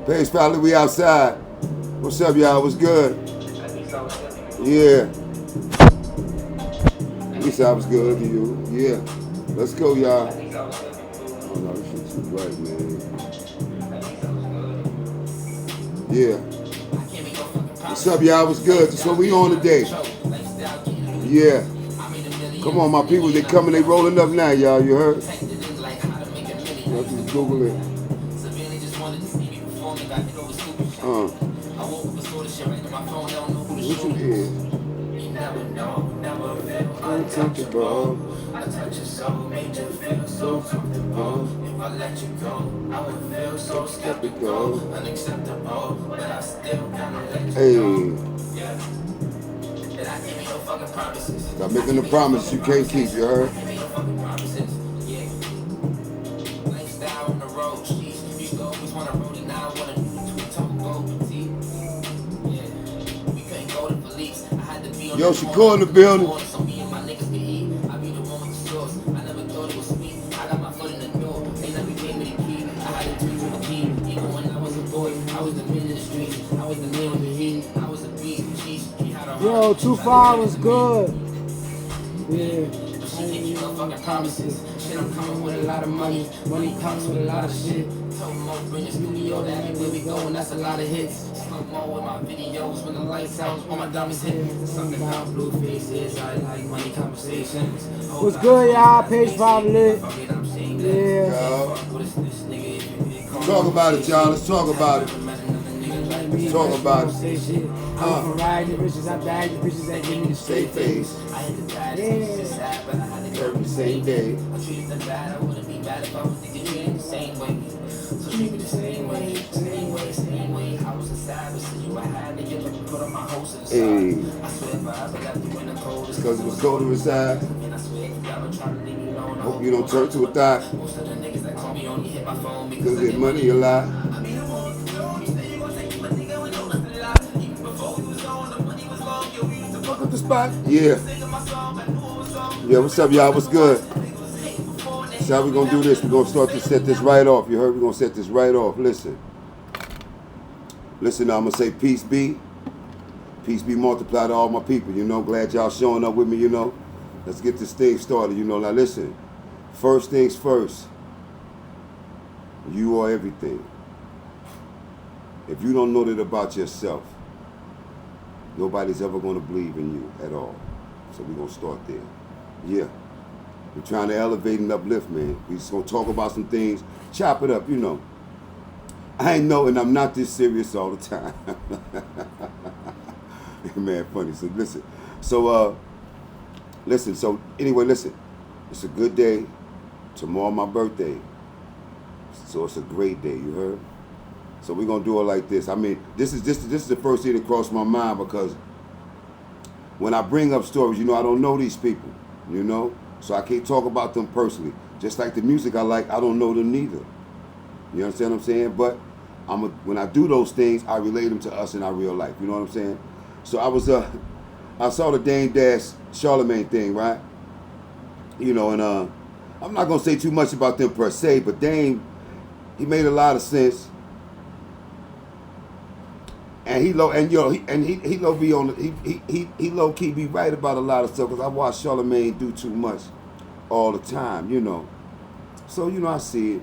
Page5Lit, we outside. What's up, y'all? What's good? Yeah. At least I was good to you. Yeah. Let's go, y'all. Oh no, this shit's too bright, man. Yeah. What's up, y'all? What's good? That's what we on today. Yeah. Come on, my people. They coming. They rolling up now, y'all. You heard? Let's just Google it. What you did? Untouchable. I touch your soul, made you feel so comfortable. If I let you go, I would feel so skeptical, unacceptable, but I still gotta let you go. Yeah. And I give you no fucking promises. Stop making the promises you can't keep, you heard? I give you no fucking promises. Yeah. Lifestyle on the road, sheesh. Used to always wanna roll it, now I wanna do the two-tone gold petite. Yeah. We couldn't go to police. I had to be on Yo, she cool in the building. Yo, 2-5 was good. Yeah. I ain't need no fucking promises. Shit, I'm coming with a lot of money. Money comes with a lot of shit. Told Mo, bring the studio to everywhere we go, and that's a lot of hits. Slow mo with my videos when the lights out, when my diamonds hit. Something about blue faces. I like money conversations. What's good, y'all? Page5Lit. Yeah. Talk about it, y'all. Let's talk about it. Let's talk about it. I'm from riding the bitches, I bag the bitches that give me the straight face. I hit the bad, but I had to curve the same day. I treated them bad, I wouldn't be bad if I was thinking treated the same way. So treat me the same way, same way, same way. I was a savage, so you I had to get up, put on my hose to the side. I swear if I ever left you in the cold, it's because it was cold inside. And I swear if you ever try to leave me alone, I hope you don't turn to a thot. Most of the niggas that call me only hit my phone because they get money a lot. The spot. Yeah. Yeah, what's up, y'all? What's good? So how we gonna do this? We're gonna start to set this right off. You heard? We're gonna set this right off. Listen. Listen, now I'm gonna say peace be. Peace be multiplied to all my people. You know, glad y'all showing up with me, you know. Let's get this thing started, you know. Now listen. First things first. You are everything. If you don't know that about yourself, nobody's ever going to believe in you at all. So we're going to start there. Yeah. We're trying to elevate and uplift, man. We're just going to talk about some things, chop it up, you know. I ain't know, and I'm not this serious all the time. Man, funny. So listen. So, listen. So anyway, listen. It's a good day. Tomorrow my birthday. So it's a great day, you heard? So we're gonna do it like this. I mean, this is the first thing that crossed my mind because when I bring up stories, you know, I don't know these people, you know, so I can't talk about them personally. Just like the music I like, I don't know them neither. You understand what I'm saying? But when I do those things, I relate them to us in our real life. You know what I'm saying? So I saw the Dame Dash Charlemagne thing, right? You know, and I'm not gonna say too much about them per se, but Dame, he made a lot of sense. And he low key be right about a lot of stuff because I watch Charlemagne do too much all the time, you know. So you know I see it.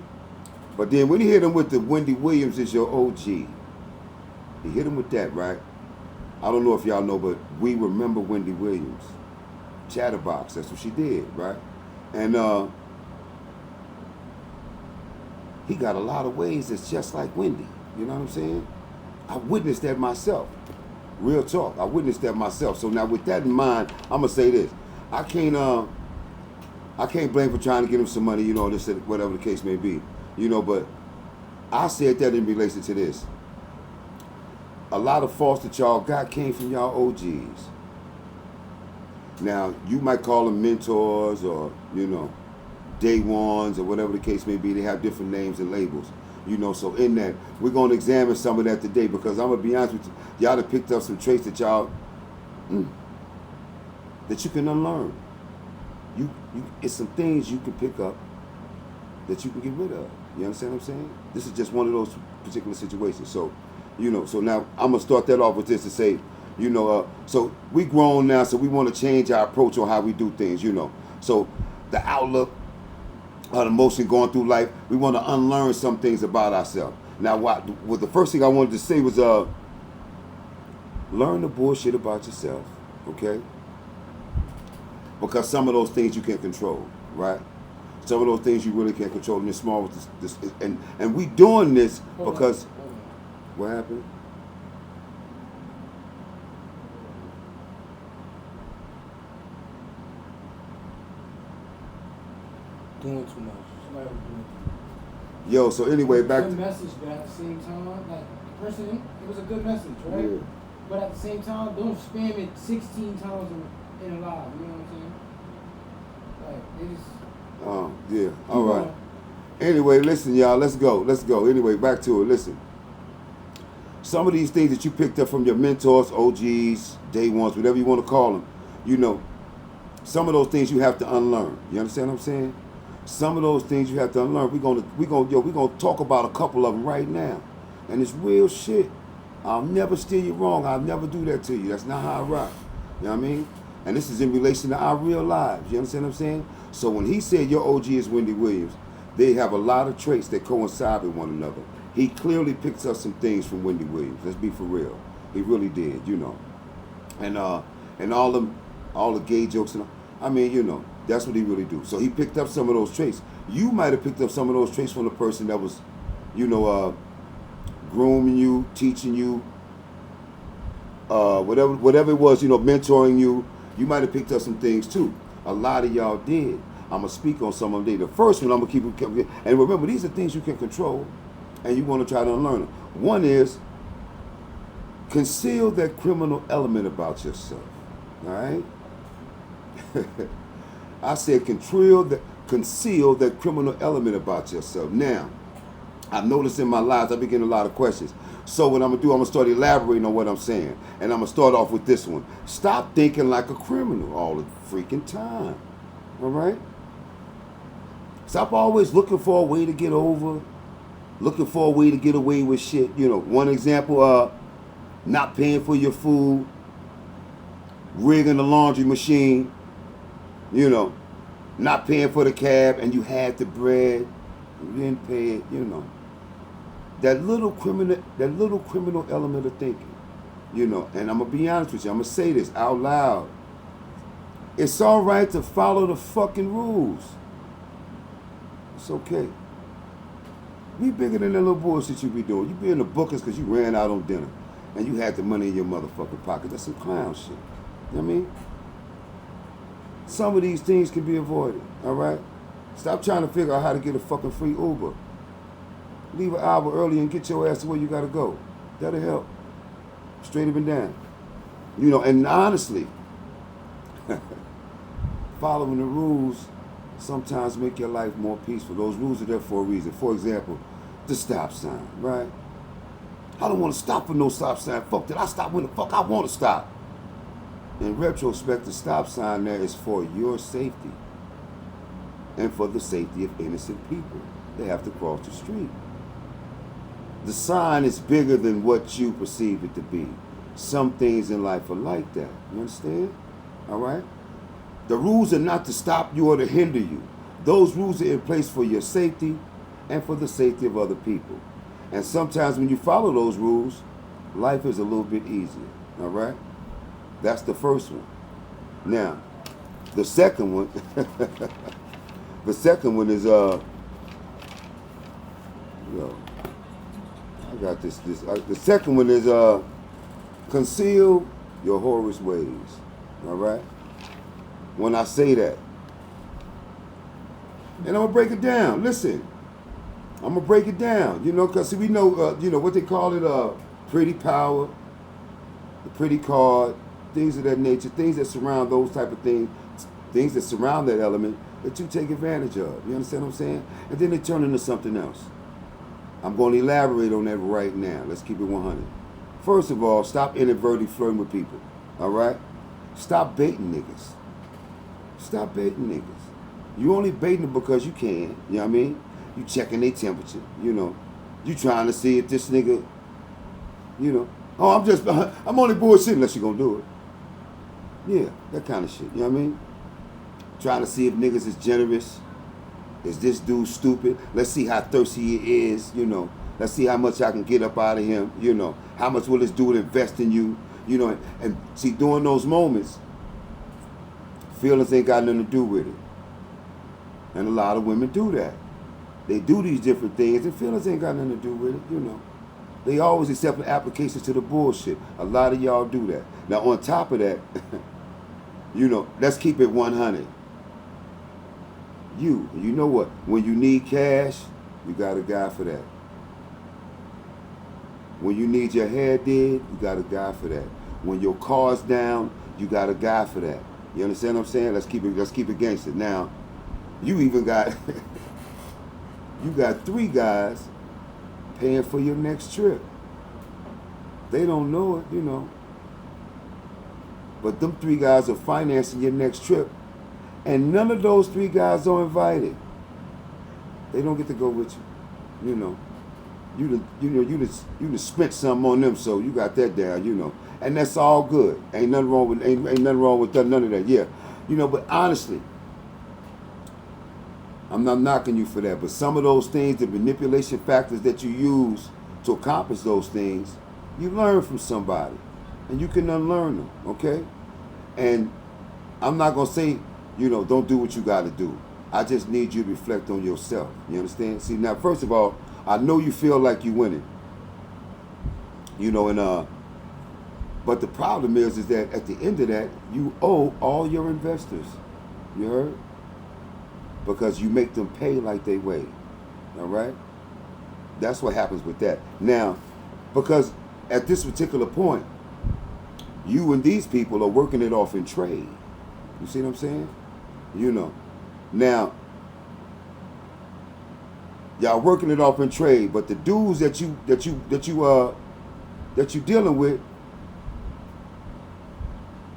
But then when he hit him with the Wendy Williams is your OG, he hit him with that, right? I don't know if y'all know, but we remember Wendy Williams, Chatterbox. That's what she did, right? And he got a lot of ways that's just like Wendy. You know what I'm saying? I witnessed that myself. Real talk. I witnessed that myself. So now with that in mind, I'm gonna say this. I can't blame for trying to get him some money, you know, this whatever the case may be. You know, but I said that in relation to this. A lot of faults that y'all got came from y'all OGs. Now, you might call them mentors or, you know, day ones or whatever the case may be. They have different names and labels. You know, so in that, we're going to examine some of that today because I'm going to be honest with you, y'all have picked up some traits that y'all, that you can unlearn. It's some things you can pick up that you can get rid of. You understand what I'm saying? This is just one of those particular situations. So, so now I'm gonna start that off with this to say, so we grown now, so we want to change our approach on how we do things. So the outlook, the emotion going through life, we want to unlearn some things about ourselves. Now, what the first thing I wanted to say was, learn the bullshit about yourself, okay? Because some of those things you can't control, right? Some of those things you really can't control, and it's small with this, and we doing this because what happened? Doing too much. Somebody was doing too much. Yo, so anyway, back good message, but at the same time, like the person, it was a good message, right? Yeah. But at the same time, don't spam it 16 times in a live. You know what I'm saying? Like, it just. Yeah. All right. Anyway, listen, y'all. Let's go. Anyway, back to it. Listen. Some of these things that you picked up from your mentors, OGs, day ones, whatever you want to call them, some of those things you have to unlearn. You understand what I'm saying? Some of those things you have to unlearn. We're gonna talk about a couple of them right now, and it's real shit. I'll never steer you wrong. I'll never do that to you. That's not how I rock. You know what I mean? And this is in relation to our real lives. You understand what I'm saying? So when he said your OG is Wendy Williams, they have a lot of traits that coincide with one another. He clearly picks up some things from Wendy Williams. Let's be for real. He really did, And all the gay jokes and that's what he really do. So he picked up some of those traits. You might have picked up some of those traits from the person that was, grooming you, teaching you, whatever it was, mentoring you. You might have picked up some things too. A lot of y'all did. I'm gonna speak on some of them. The first one I'm gonna keep, and remember, these are things you can control, and you want to try to unlearn them. One is conceal that criminal element about yourself. All right. I said conceal that criminal element about yourself. Now, I've noticed in my lives I've been getting a lot of questions. So what I'm gonna do, I'm gonna start elaborating on what I'm saying, and I'm gonna start off with this one. Stop thinking like a criminal all the freaking time. All right. Stop always looking for a way to get over, looking for a way to get away with shit. One example, not paying for your food, rigging the laundry machine, not paying for the cab, and you had the bread, you didn't pay it, That little criminal element of thinking, and I'm gonna be honest with you, I'm gonna say this out loud. It's all right to follow the fucking rules. It's okay. Be bigger than that little bullshit you be doing. You be in the bookers because you ran out on dinner and you had the money in your motherfucking pocket. That's some clown shit. You know what I mean? Some of these things can be avoided, all right? Stop trying to figure out how to get a fucking free Uber. Leave an hour early and get your ass to where you gotta go. That'll help. Straight up and down. And honestly, following the rules sometimes make your life more peaceful. Those rules are there for a reason. For example, the stop sign, right? I don't want to stop for no stop sign. Fuck that. I stop when the fuck I want to stop. In retrospect, the stop sign there is for your safety and for the safety of innocent people. They have to cross the street. The sign is bigger than what you perceive it to be. Some things in life are like that. You understand? All right? The rules are not to stop you or to hinder you. Those rules are in place for your safety and for the safety of other people. And sometimes when you follow those rules, life is a little bit easier. All right? That's the first one. Now, the second one, is I got this. The second one is conceal your whorish ways. All right. When I say that, and I'm gonna break it down. Listen, I'm gonna break it down. Because we know, what they call it, pretty power, the pretty card, things of that nature, things that surround those type of things that surround that element that you take advantage of. You understand what I'm saying? And then they turn into something else. I'm going to elaborate on that right now. Let's keep it 100. First of all, stop inadvertently flirting with people. All right? Stop baiting niggas. Stop baiting niggas. You only baiting them because you can. You know what I mean? You checking their temperature, you know. You trying to see if this nigga, you know, oh, I'm only bullshitting unless you gonna do it. Yeah, that kind of shit, you know what I mean? Trying to see if niggas is generous. Is this dude stupid? Let's see how thirsty he is, you know. Let's see how much I can get up out of him, you know. How much will this dude invest in you, you know. And see, during those moments, feelings ain't got nothing to do with it. And a lot of women do that. They do these different things, and feelings ain't got nothing to do with it, you know. They always accept applications to the bullshit. A lot of y'all do that. Now, on top of that, you know, let's keep it 100. You know what? When you need cash, you got a guy for that. When you need your hair did, you got a guy for that. When your car's down, you got a guy for that. You understand what I'm saying? Let's keep it gangster. Now, you even got you got 3 guys paying for your next trip. They don't know it, you know. But them 3 guys are financing your next trip. And none of those 3 guys are invited. They don't get to go with you. You know. You just spent something on them, so you got that down, you know. And that's all good. Ain't nothing wrong with none of that. Yeah. You know, but honestly, I'm not knocking you for that, but some of those things, the manipulation factors that you use to accomplish those things, you learn from somebody. And you can unlearn them, okay? And I'm not going to say, you know, don't do what you got to do. I just need you to reflect on yourself. You understand? See, now, first of all, I know you feel like you're winning. You know, and but the problem is that at the end of that, you owe all your investors. You heard? Because you make them pay like they weigh. All right? That's what happens with that. Now, because at this particular point, you and these people are working it off in trade. You see what I'm saying? You know. Now, y'all working it off in trade, but the dudes that you dealing with,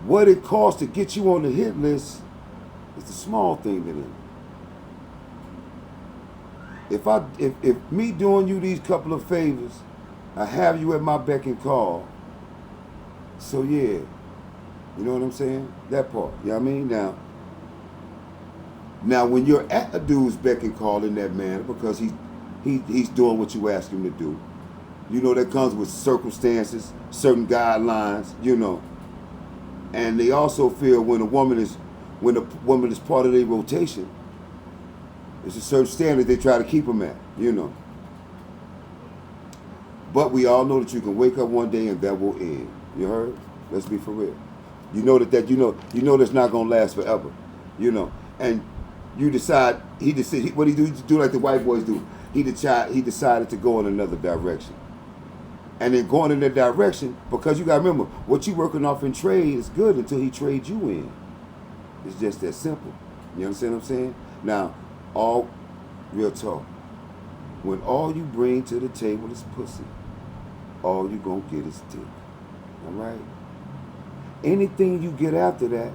what it costs to get you on the hit list is the small thing to them. If me doing you these couple of favors, I have you at my beck and call. So yeah, you know what I'm saying? That part, you know what I mean? Now when you're at a dude's beck and call in that manner, because he's doing what you ask him to do, you know, that comes with circumstances, certain guidelines, you know. And they also feel when a woman is part of their rotation, it's a certain standard they try to keep them at, you know. But we all know that you can wake up one day and that will end. You heard? Let's be for real. You know that you know that's not gonna last forever. You know. And you decide what he do like the white boys do. He decided to go in another direction. And then going in that direction, because you gotta remember, what you working off in trade is good until he trades you in. It's just that simple. You understand what I'm saying? Now, all real talk. When all you bring to the table is pussy, all you gonna get is dick. All right? Anything you get after that,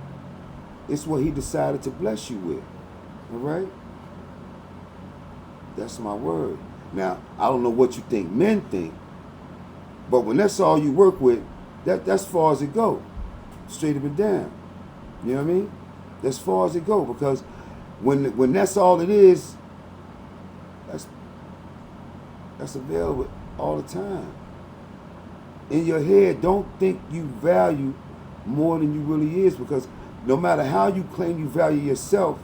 it's what he decided to bless you with. All right? That's my word. Now, I don't know what you think men think, but when that's all you work with, that's as far as it go. Straight up and down. You know what I mean? That's far as it go, because when that's all it is, that's available all the time. In your head, don't think you value more than you really is, because no matter how you claim you value yourself,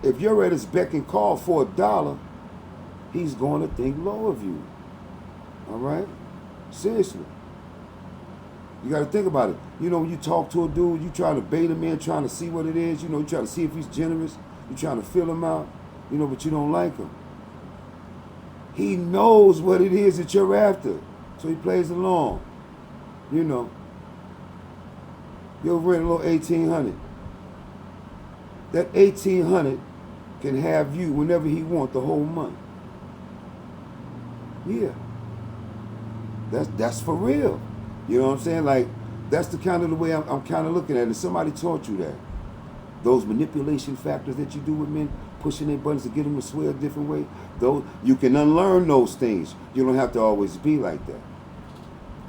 if you're at his beck and call for $1, he's going to think low of you. All right? Seriously. You got to think about it. You know, when you talk to a dude, you trying to bait him in, trying to see what it is. You know, you trying to see if he's generous. You trying to feel him out. You know, but you don't like him. He knows what it is that you're after. So he plays along. You know. You'll rent a little $1,800. That $1,800 can have you whenever he wants the whole month. Yeah. That's for real. You know what I'm saying? Like, that's the kind of the way I'm kind of looking at it. Somebody taught you that. Those manipulation factors that you do with men, pushing their buttons to get them to swear a different way. Though you can unlearn those things. You don't have to always be like that.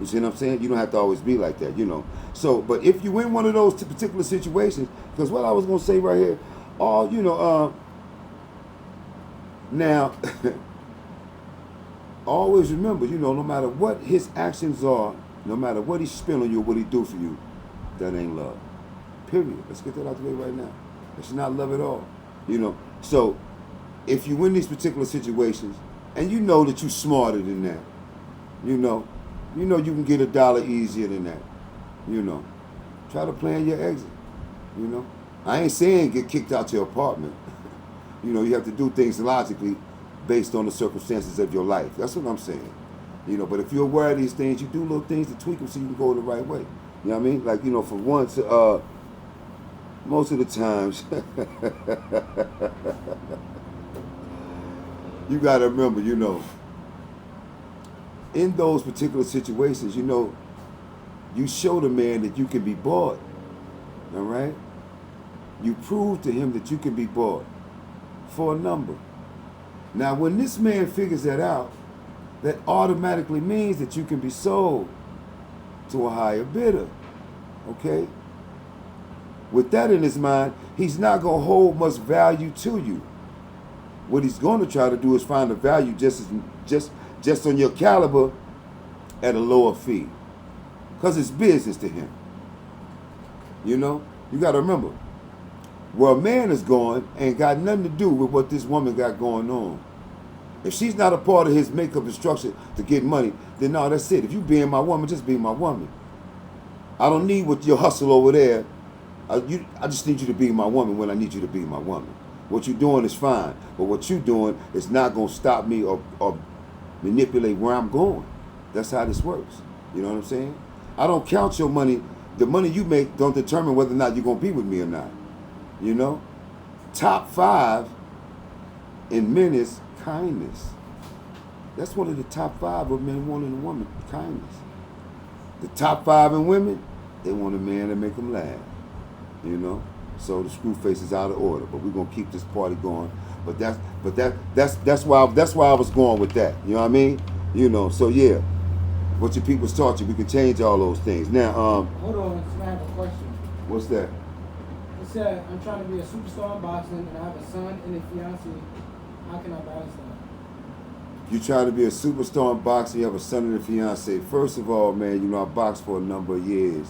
You see what I'm saying? You don't have to always be like that, you know. So, but if you in one of those particular situations, because what I was gonna say right here, now, always remember, no matter what his actions are, no matter what he spend on you, what he do for you, that ain't love. Period. Let's get that out the way right now. That's not love at all. So if you in these particular situations and you know that you're smarter than that, you can get $1 easier than that. Try to plan your exit. I ain't saying get kicked out your apartment. You have to do things logically based on the circumstances of your life. That's what I'm saying. But if you're aware of these things, you do little things to tweak them so you can go the right way. You know what I mean? Like, for once, most of the times, you got to remember, in those particular situations, you show the man that you can be bought. All right? You prove to him that you can be bought for a number. Now, when this man figures that out, that automatically means that you can be sold to a higher bidder. Okay? With that in his mind, he's not going to hold much value to you. What he's going to try to do is find a value just on your caliber at a lower fee. Because it's business to him. You got to remember, where a man is going ain't got nothing to do with what this woman got going on. If she's not a part of his makeup and structure to get money, then no, that's it. If you being my woman, just be my woman. I don't need what your hustle over there. I just need you to be my woman when I need you to be my woman. What you're doing is fine, but what you're doing is not going to stop me or manipulate where I'm going. That's how this works. You know what I'm saying? I don't count your money. The money you make don't determine whether or not you're going to be with me or not. Top 5 in men is kindness. That's one of the top 5 of men wanting a woman, kindness. The top 5 in women, they want a man to make them laugh. So the screw face is out of order, but we're gonna keep this party going. But that's why I was going with that. You know what I mean? So yeah, what your people's taught you, we can change all those things. Now, hold on, I have a question. What's that? It said I'm trying to be a superstar in boxing and I have a son and a fiance. How can I balance that? You try to be a superstar in boxing, you have a son and a fiance. First of all, man, I boxed for a number of years.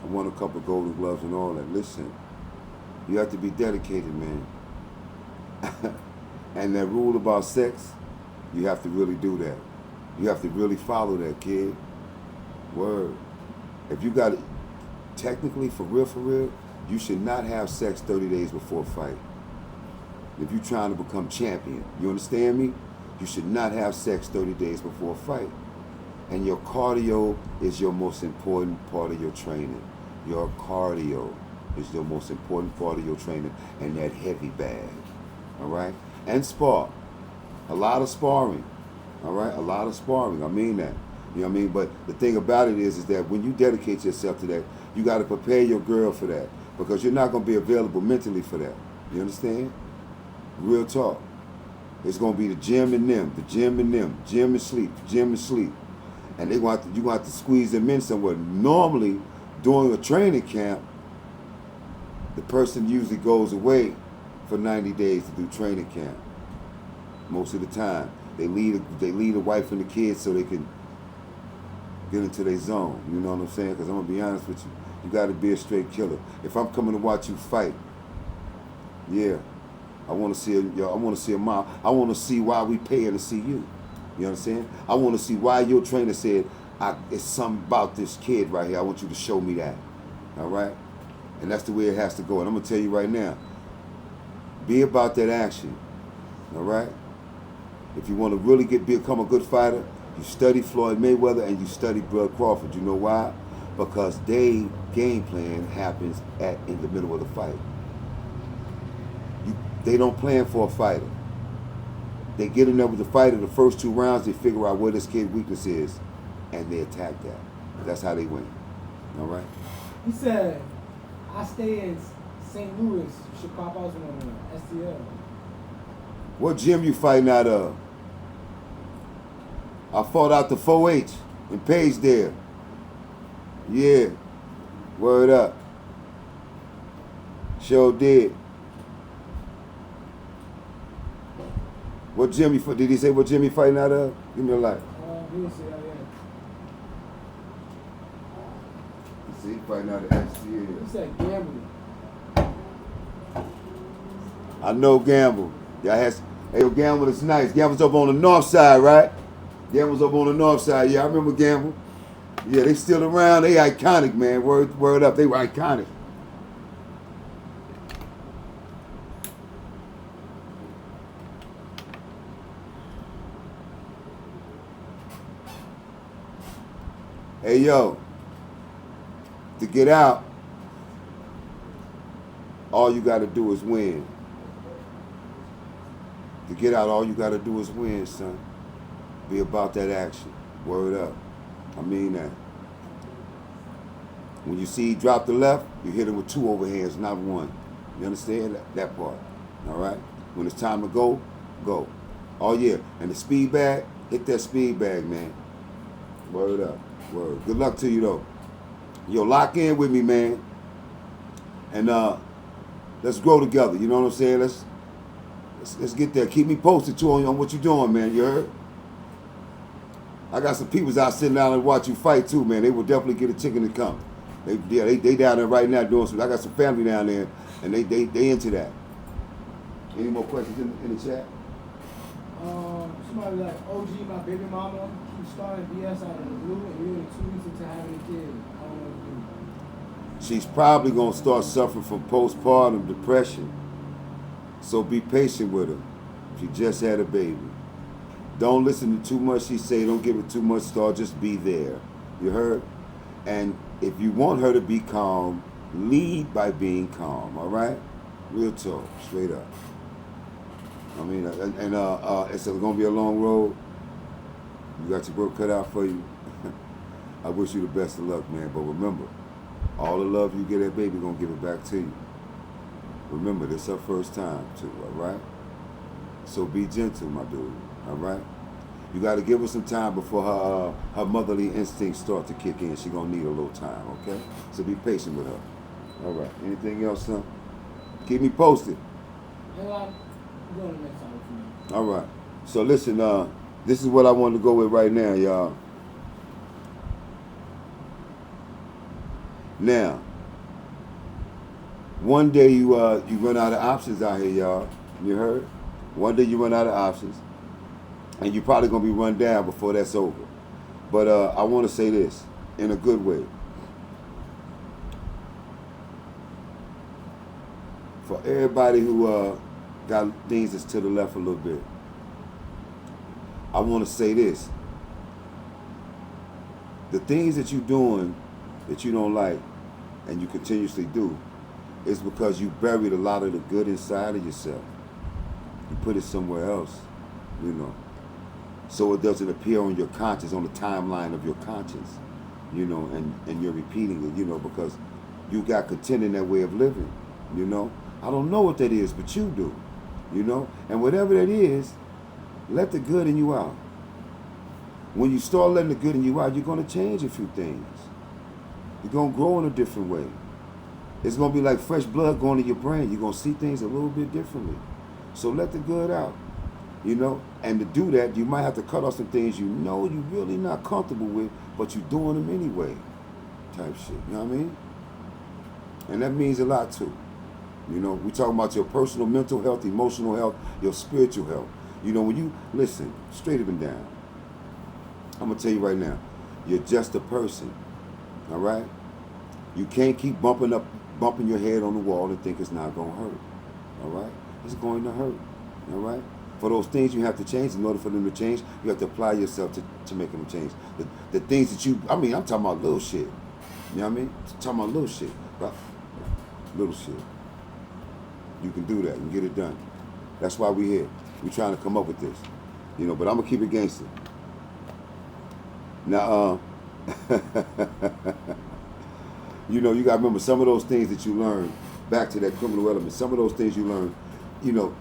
I won a couple of Golden Gloves and all that. Listen, you have to be dedicated, man. And that rule about sex, you have to really do that. You have to really follow that, kid. Word. If you got it, technically, for real, you should not have sex 30 days before a fight. If you're trying to become champion, you understand me? You should not have sex 30 days before a fight. And your cardio is your most important part of your training. Your cardio is your most important part of your training, and that heavy bag. All right? And spar. A lot of sparring. All right? A lot of sparring. I mean that. You know what I mean? But the thing about it is that when you dedicate yourself to that, you got to prepare your girl for that, because you're not going to be available mentally for that. You understand? Real talk. It's going to be the gym and them, gym and sleep. And you're going to have to squeeze them in somewhere. Normally, during a training camp, the person usually goes away for 90 days to do training camp. Most of the time. They leave the wife and the kids so they can get into their zone. You know what I'm saying? Because I'm going to be honest with you. You got to be a straight killer. If I'm coming to watch you fight, yeah, I want to see a mile. I want to see why we paying to see you. You know what I'm saying? I want to see why your trainer said, it's something about this kid right here. I want you to show me that. All right? And that's the way it has to go. And I'm going to tell you right now, be about that action. All right? If you want to really become a good fighter, you study Floyd Mayweather and you study Bud Crawford. You know why? Because their game plan happens in the middle of the fight. They don't plan for a fighter. They get in there with the fighter, the first 2 rounds, they figure out where this kid's weakness is, and they attack that. That's how they win. All right? He said, I stay in St. Louis. You should pop out to one of them. STL. What gym you fighting out of? I fought out the 4H in Page there. Yeah. Word up. Sure did. What gym you fight? Did he say what gym you fighting out of? Give me a light. He didn't say that yet. See, he fighting out of STL. He said gambling. I know Gamble. Y'all has, hey, yo, Gamble is nice. Gamble's up on the north side, right? Gamble's up on the north side. Yeah, I remember Gamble. Yeah, they still around. They iconic, man. Word up. They were iconic. Hey, yo. To get out, all you got to do is win. To get out, all you got to do is win, son. Be about that action. Word up. I mean that. When you see he drop the left, you hit him with 2 overhands, not 1. You understand that part? All right? When it's time to go, go. Oh, yeah. And the speed bag, hit that speed bag, man. Word up. Word. Good luck to you, though. Yo, lock in with me, man. And let's grow together. You know what I'm saying? Let's get there. Keep me posted, too, on what you're doing, man. You heard? I got some peoples out sitting down and watch you fight, too, man. They will definitely get a chicken to come. They down there right now doing some. I got some family down there, and they into that. Any more questions in the chat? Somebody like OG, my baby mama, keeps starting BS out of the blue, and we're only 2 weeks into having a kid. I don't know what to do. She's probably gonna start suffering from postpartum depression. So be patient with her. She just had a baby. Don't listen to too much she say. Don't give it too much thought. Just be there. You heard? And if you want her to be calm, lead by being calm. All right? Real talk, straight up. I mean, it's gonna be a long road. You got your work cut out for you. I wish you the best of luck, man. But remember, all the love you get that baby gonna give it back to you. Remember, this is her first time too. All right? So be gentle, my dude. All right? You got to give her some time before her motherly instincts start to kick in. She gonna need a little time, okay? So be patient with her. All right. Anything else, son? Keep me posted. I'm going to next time with you. All right. So listen, this is what I wanted to go with right now, y'all. Now, one day you run out of options out here, y'all. You heard? One day you run out of options. And you're probably going to be run down before that's over. But I want to say this in a good way. For everybody who got things that's to the left a little bit, I want to say this. The things that you're doing that you don't like and you continuously do is because you buried a lot of the good inside of yourself. You put it somewhere else, you know. So it doesn't appear on your conscience, on the timeline of your conscience, you know, and you're repeating it, you know, because you got content in that way of living, you know. I don't know what that is, but you do, you know. And whatever that is, let the good in you out. When you start letting the good in you out, you're going to change a few things. You're going to grow in a different way. It's going to be like fresh blood going to your brain. You're going to see things a little bit differently. So let the good out. You know, and to do that, you might have to cut off some things you know you're really not comfortable with, but you're doing them anyway, type shit. You know what I mean? And that means a lot too. You know, we're talking about your personal mental health, emotional health, your spiritual health. You know, when you listen, straight up and down, I'm gonna tell you right now, you're just a person. All right? You can't keep bumping your head on the wall and think it's not gonna hurt. All right? It's going to hurt. All right? For those things you have to change, in order for them to change, you have to apply yourself to make them change. The things that I'm talking about little shit. You know what I mean? I'm talking about little shit. Right? Little shit. You can do that. You can get it done. That's why we're here. We're trying to come up with this. You know, but I'm going to keep it gangster. Now, you know, you got to remember some of those things that you learned back to that criminal element. Some of those things you learn, you know,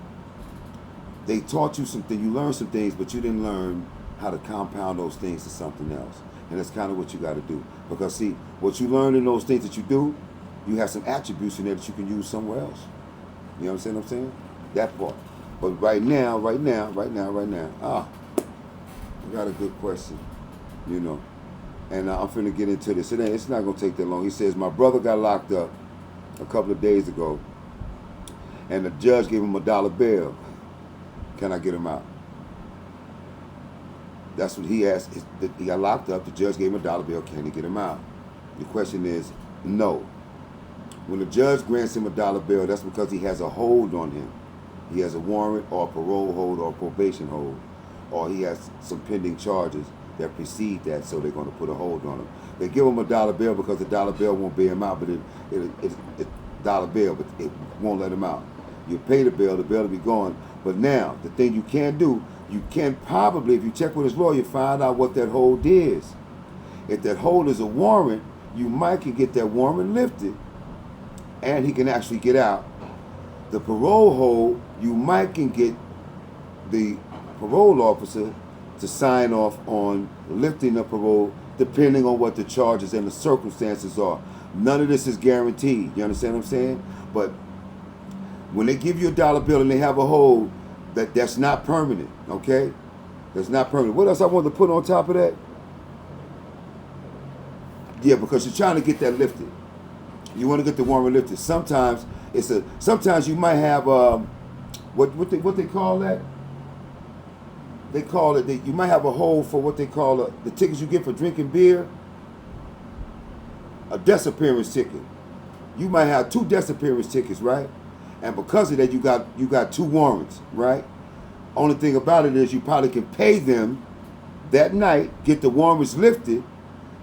they taught you some things, you learned some things, but you didn't learn how to compound those things to something else. And that's kind of what you got to do. Because see, what you learn in those things that you do, you have some attributes in there that you can use somewhere else. You know what I'm saying? That part. But right now, I got a good question, you know. And I'm finna get into this. It's not gonna take that long. He says, my brother got locked up a couple of days ago, and the judge gave him $1 bill. Can I get him out? That's what he asked. He got locked up. The judge gave him $1 bill. Can he get him out? The question is, no. When the judge grants him $1 bill, that's because he has a hold on him. He has a warrant or a parole hold or a probation hold, or he has some pending charges that precede that, so they're going to put a hold on him. They give him $1 bill because the $1 bill won't bail him out, but it's $1 bill, but it won't let him out. You pay the bill will be gone. But now, the thing you can do, you can probably, if you check with his lawyer, find out what that hold is. If that hold is a warrant, you might can get that warrant lifted, and he can actually get out. The parole hold, you might can get the parole officer to sign off on lifting the parole, depending on what the charges and the circumstances are. None of this is guaranteed. You understand what I'm saying? But when they give you $1 bill and they have a hold, that's not permanent, okay? That's not permanent. What else I want to put on top of that? Yeah, because you're trying to get that lifted. You want to get the warrant lifted. Sometimes sometimes you might have what they call that? They call it, you might have a hold for what they call the tickets you get for drinking beer, a disappearance ticket. You might have 2 disappearance tickets, right? And because of that, you got 2 warrants, right? Only thing about it is you probably can pay them that night, get the warrants lifted,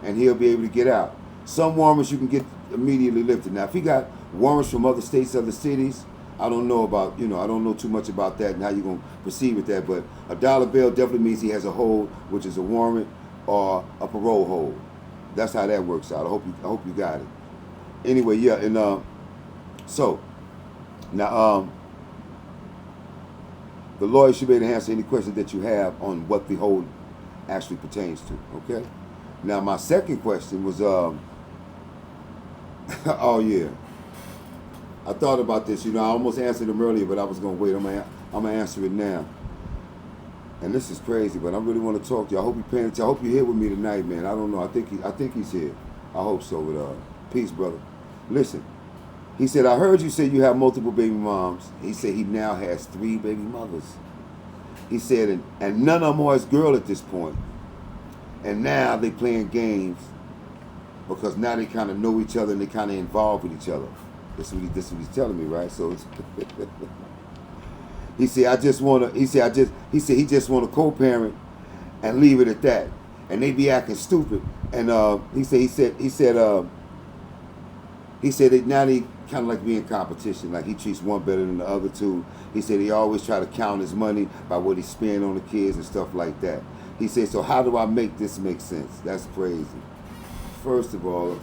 and he'll be able to get out. Some warrants you can get immediately lifted. Now, if he got warrants from other states, other cities, I don't know about, I don't know too much about that and how you're going to proceed with that, but $1 bill definitely means he has a hold, which is a warrant or a parole hold. That's how that works out. I hope you got it. Anyway, yeah, and so now the lawyer should be able to answer any questions that you have on what the hold actually pertains to, okay? Now, my second question was, oh yeah, I thought about this. I almost answered him earlier, but I was going to wait. I'm gonna answer it now. And this is crazy, but I really want to talk to you. I hope you're paying attention. I hope you're here with me tonight, man. I don't know. I think he's here. I hope so. But peace, brother. Listen, he said, I heard you say you have multiple baby moms. He said he now has 3 baby mothers. He said, and none of them are his girl at this point. And now they playing games because now they kind of know each other and they kind of involved with each other. This is what he's telling me, right? So it's he said he just want to co-parent and leave it at that. And they be acting stupid. And he said now they kind of like be in competition. Like he treats one better than the other 2. He said he always try to count his money by what he spend on the kids and stuff like that. He said, so how do I make this make sense? That's crazy. First of all,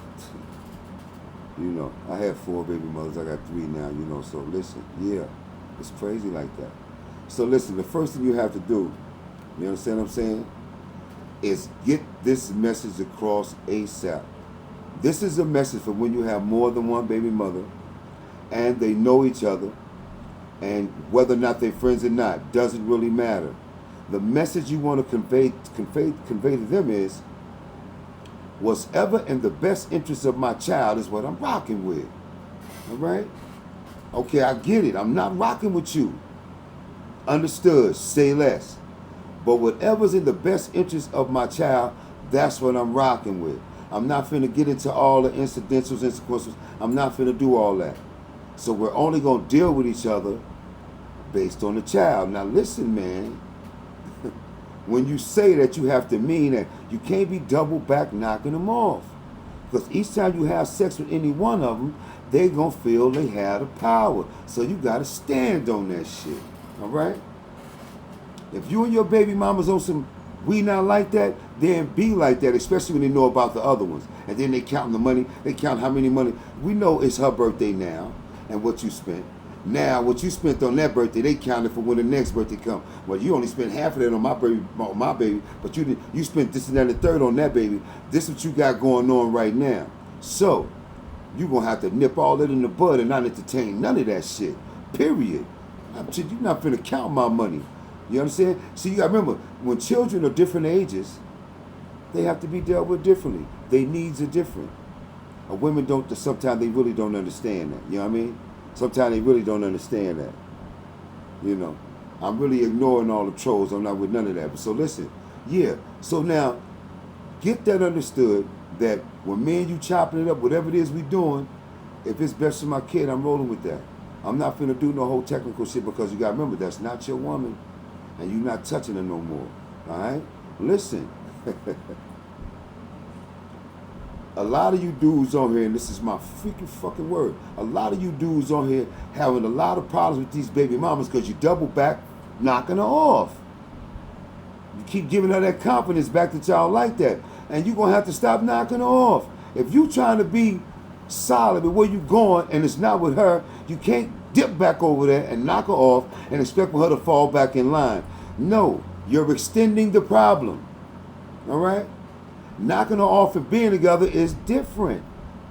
I have 4 baby mothers. I got 3 now, so listen, yeah, it's crazy like that. So listen, the first thing you have to do, you understand what I'm saying, is get this message across ASAP. This is a message for when you have more than one baby mother and they know each other, and whether or not they're friends or not, doesn't really matter. The message you want to convey to them is, whatever in the best interest of my child is what I'm rocking with. All right? Okay, I get it. I'm not rocking with you. Understood. Say less. But whatever's in the best interest of my child, that's what I'm rocking with. I'm not finna get into all the incidentals and sequences. I'm not finna do all that. So we're only gonna deal with each other based on the child. Now listen, man. When you say that, you have to mean that. You can't be double back knocking them off. Because each time you have sex with any one of them, they're going to feel they have the power. So you got to stand on that shit. All right? If you and your baby mama's on some, we not like that, then be like that, especially when they know about the other ones. And then they count the money. They count how many money. We know it's her birthday now. and what you spent. Now, what you spent on that birthday, they counted for when the next birthday comes. Well, you only spent half of that on my baby, but you spent this and that and the third on that baby. This is what you got going on right now. So, you're going to have to nip all that in the bud and not entertain none of that shit. Period. You're not finna count my money. You understand? See, you got to remember, when children are different ages, they have to be dealt with differently. Their needs are different. Women don't, sometimes they really don't understand that. You know what I mean? Sometimes they really don't understand that. You know, I'm really ignoring all the trolls. I'm not with none of that. But so listen, yeah. So now, get that understood that when me and you chopping it up, whatever it is we doing, if it's best for my kid, I'm rolling with that. I'm not finna do no whole technical shit because you gotta remember, that's not your woman. And you're not touching her no more. All right? Listen. A lot of you dudes on here, and this is my freaking fucking word, a lot of you dudes on here having a lot of problems with these baby mamas because you double back knocking her off. You keep giving her that confidence back that y'all like that. And you're going to have to stop knocking her off. If you trying to be solid with where you going and it's not with her, you can't dip back over there and knock her off and expect for her to fall back in line. No, you're extending the problem. All right? Knocking her off and being together is different.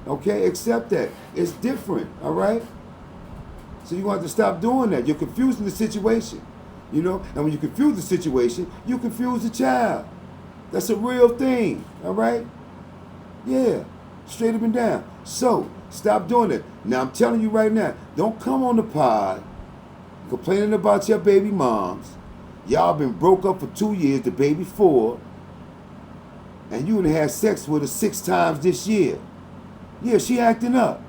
Okay? Accept that. It's different. All right? So you're going to have to stop doing that. You're confusing the situation. You know? And when you confuse the situation, you confuse the child. That's a real thing. All right? Yeah. Straight up and down. So, stop doing it. Now, I'm telling you right now, don't come on the pod complaining about your baby moms. Y'all been broke up for 2 years, the baby 4. And you done had sex with her 6 times this year. Yeah, she acting up.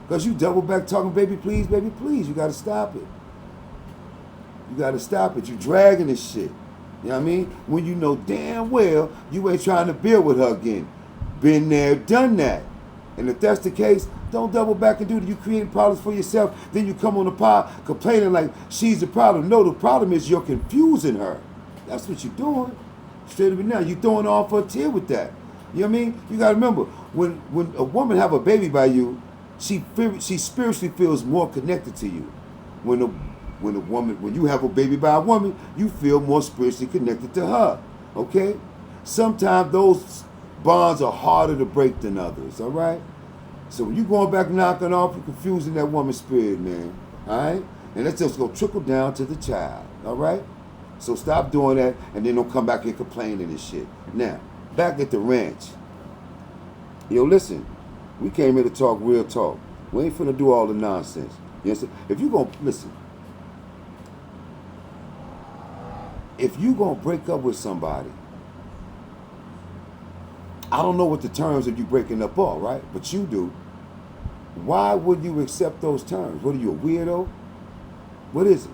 Because you double back talking, baby, please, baby, please. You got to stop it. You got to stop it. You dragging this shit. You know what I mean? When you know damn well you ain't trying to build with her again. Been there, done that. And if that's the case, don't double back and do it. You create problems for yourself. Then you come on the pod complaining like she's the problem. No, the problem is you're confusing her. That's what you're doing. Straight up and down. You throwing off her tear with that. You know what I mean? You got to remember, when a woman have a baby by you, she spiritually feels more connected to you. When you have a baby by a woman, you feel more spiritually connected to her. Okay? Sometimes those bonds are harder to break than others. All right? So when you going back knocking off, you're confusing that woman's spirit, man. All right? And that's just going to trickle down to the child. All right? So stop doing that, and then don't come back here complaining and shit. Now, back at the ranch. Yo, listen. We came here to talk real talk. We ain't finna do all the nonsense. You understand? If you gonna, listen. If you gonna break up with somebody, I don't know what the terms of you breaking up are, right? But you do. Why would you accept those terms? What are you, a weirdo? What is it?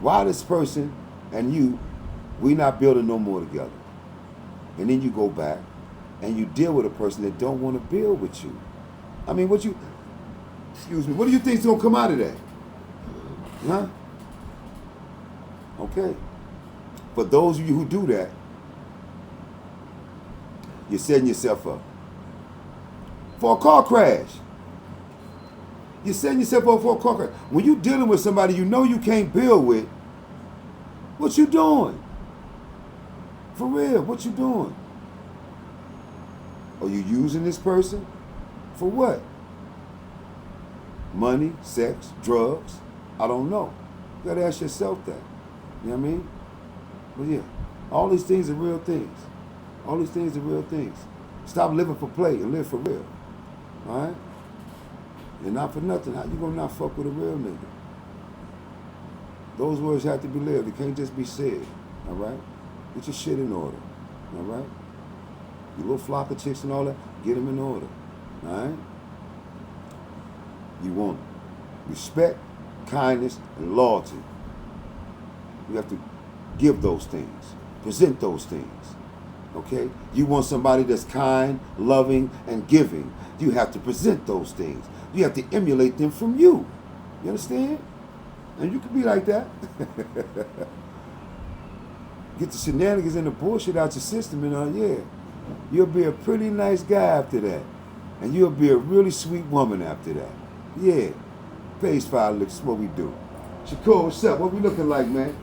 Why this person and you, we not building no more together? And then you go back and you deal with a person that don't want to build with you. I mean, what do you think's gonna come out of that? Huh? Okay. For those of you who do that, you're setting yourself up for a car crash. You're setting yourself up for a car crash. When you're dealing with somebody you know you can't build with, what you doing? For real, what you doing? Are you using this person? For what? Money, sex, drugs? I don't know. You gotta ask yourself that. You know what I mean? But yeah, all these things are real things. All these things are real things. Stop living for play and live for real. Alright? And not for nothing. How you gonna not fuck with a real nigga? Those words have to be lived. It can't just be said. Alright? Get your shit in order. Alright? Your little flock of chicks and all that, get them in order. Alright? You want respect, kindness, and loyalty. You have to give those things. Present those things. Okay? You want somebody that's kind, loving, and giving. You have to present those things. You have to emulate them from you. You understand? And you can be like that. Get the shenanigans and the bullshit out your system and yeah. You'll be a pretty nice guy after that. And you'll be a really sweet woman after that. Yeah. Page5Lit, this is what we do. Shakur, what's up? What we looking like, man?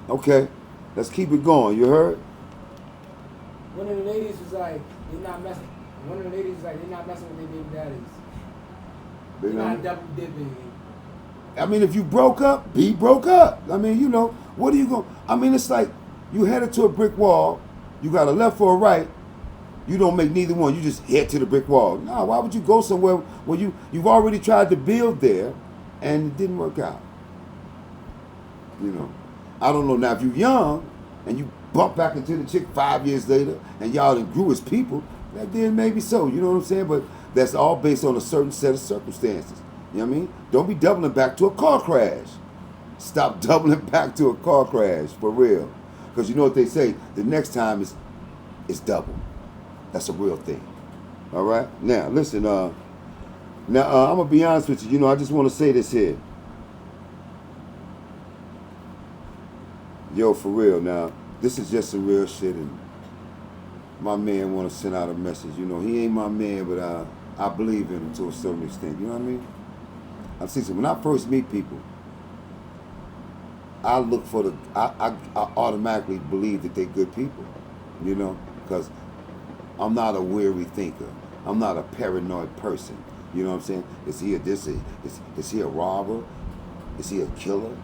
Okay. Let's keep it going. You heard? One of the ladies was like, they're not messing. One of the ladies was like, they're not messing with their baby daddies. They're not double dipping. I mean, if you broke up, be broke up. I mean, you know, what are you going? I mean, it's like you headed to a brick wall. You got a left or a right. You don't make neither one. You just head to the brick wall. No, why would you go somewhere where you've already tried to build there and it didn't work out? You know, I don't know. Now, if you're young and you bump back into the chick 5 years later and y'all done grew as people, then maybe so. You know what I'm saying? But that's all based on a certain set of circumstances. You know what I mean? Don't be doubling back to a car crash. Stop doubling back to a car crash, for real. Because you know what they say, the next time is double. That's a real thing. All right? Now, listen, I'm going to be honest with you. You know, I just want to say this here. Yo, for real, now, this is just some real shit, and my man want to send out a message. You know, he ain't my man, but I believe in him to a certain extent. You know what I mean? I see. So when I first meet people, I look for I automatically believe that they're good people. You know, because I'm not a weary thinker. I'm not a paranoid person. You know what I'm saying? Is he a robber? Is he a killer?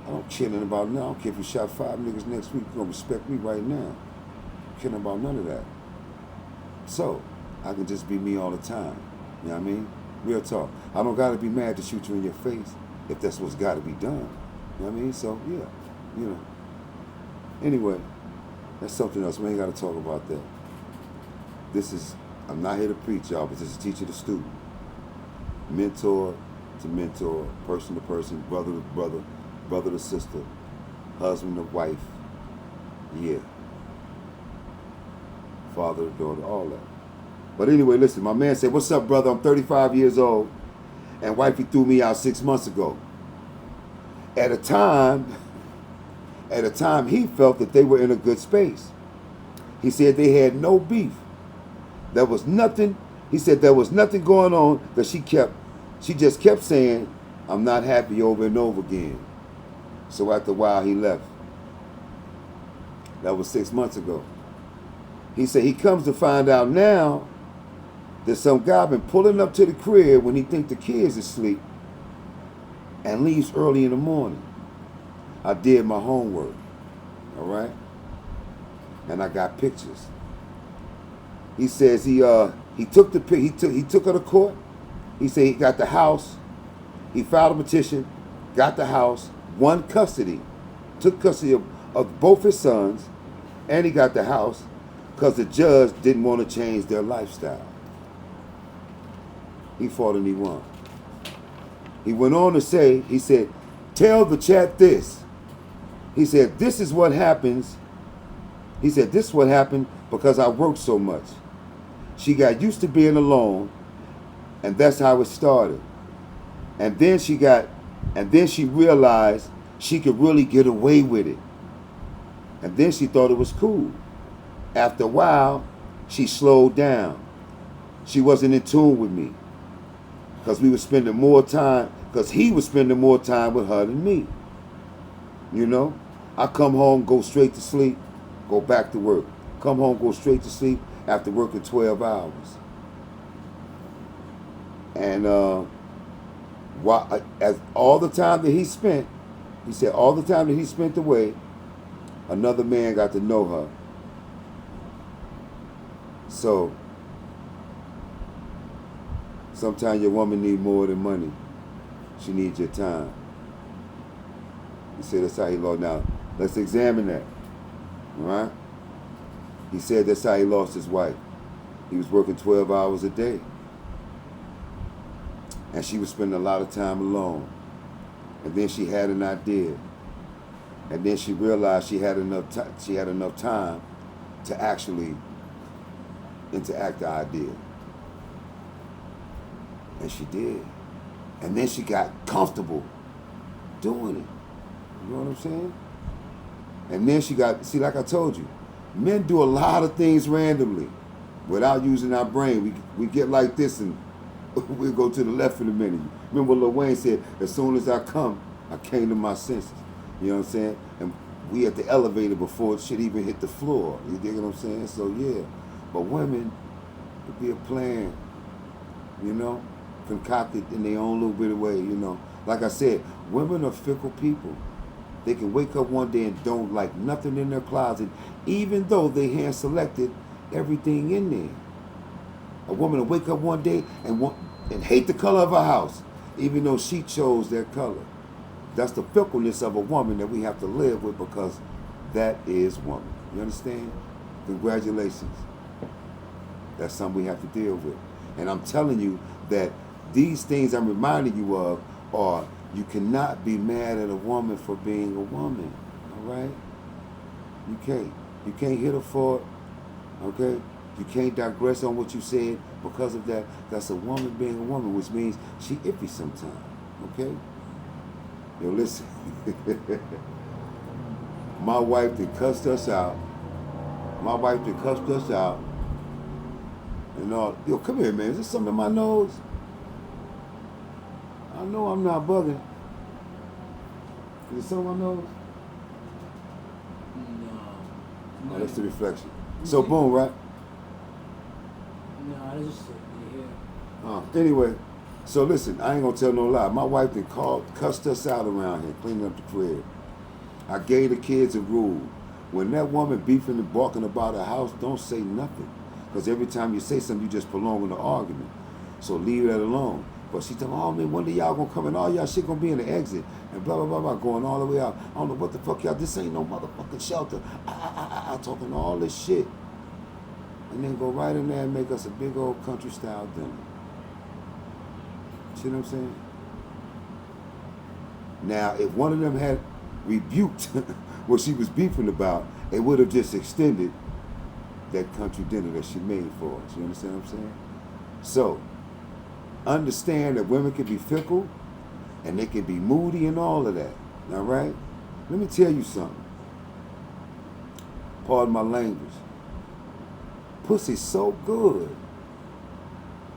I don't care nothing about now. I don't care if you shot 5 niggas next week. You're going to respect me right now. I don't care nothing about none of that. So, I can just be me all the time. You know what I mean? Real talk. I don't got to be mad to shoot you in your face if that's what's got to be done. You know what I mean? So, yeah. You know. Anyway, that's something else. We ain't got to talk about that. I'm not here to preach, y'all, but this is teacher to student. Mentor to mentor, person to person, brother to brother, brother to sister, husband to wife, yeah. Father to daughter, all that. But anyway, listen, my man said, what's up, brother? I'm 35 years old, and wifey threw me out 6 months ago. At a time, he felt that they were in a good space. He said they had no beef. There was nothing, he said there was nothing going on that she just kept saying, I'm not happy over and over again. So after a while, he left. That was 6 months ago. He said he comes to find out now that some guy been pulling up to the crib when he think the kids is asleep and leaves early in the morning. I did my homework, all right? And I got pictures. He says he took her to court. He said he got the house. He filed a petition, got the house, won custody, took custody of both his sons, and he got the house because the judge didn't want to change their lifestyle. He fought and he won. He went on to say, he said, tell the chat this. He said, this is what happens. He said, this is what happened because I worked so much. She got used to being alone, and that's how it started. And then she realized she could really get away with it. And then she thought it was cool. After a while, she slowed down. She wasn't in tune with me. Because he was spending more time with her than me. You know? I come home, go straight to sleep, go back to work. Come home, go straight to sleep after working 12 hours. And as all the time that he spent, he said all the time that he spent away, another man got to know her. So sometimes your woman need more than money. She needs your time. He said that's how he lost. Now, let's examine that. All right? He said that's how he lost his wife. He was working 12 hours a day. And she was spending a lot of time alone. And then she had an idea. And then she realized she had enough time to actually interact the idea. And she did. And then she got comfortable doing it. You know what I'm saying? And then she got, see, like I told you, men do a lot of things randomly. without using our brain, we get like this and we'll go to the left in a minute. Remember what Lil Wayne said, as soon as I came to my senses. You know what I'm saying? And we at the elevator before shit even hit the floor. You dig what I'm saying? So yeah. But women, could be a plan, you know, concocted in their own little bit of way, you know. Like I said, women are fickle people. They can wake up one day and don't like nothing in their closet, even though they hand selected everything in there. A woman will wake up one day and hate the color of her house, even though she chose that color. That's the fickleness of a woman that we have to live with, because that is woman. You understand? Congratulations. That's something we have to deal with. And I'm telling you that these things I'm reminding you of are, you cannot be mad at a woman for being a woman. All right? You can't. You can't hit her for it. Okay? You can't digress on what you said because of that. That's a woman being a woman, which means she iffy sometimes. Okay? Yo, listen. My wife that cussed us out. And all. Yo, come here, man. Is there something in my nose? I know I'm not bugging. Is there something in my nose? No. Oh, that's the reflection. So boom, right? No, I just sit here. Anyway, so listen, I ain't gonna tell no lie. My wife then cussed us out around here, cleaning up the crib. I gave the kids a rule. When that woman beefing and barking about her house, don't say nothing. Because every time you say something, you just prolong the argument. So leave that alone. But she told me, oh man, one day y'all gonna come and all y'all shit gonna be in the exit. And blah, blah, blah, blah, going all the way out. I don't know what the fuck y'all, this ain't no motherfucking shelter. Talking all this shit. And then go right in there and make us a big old country style dinner. See what I'm saying? Now, if one of them had rebuked what she was beefing about, it would have just extended that country dinner that she made for us. You understand what I'm saying? So, understand that women can be fickle and they can be moody and all of that. All right? Let me tell you something. Pardon my language. Pussy's so good,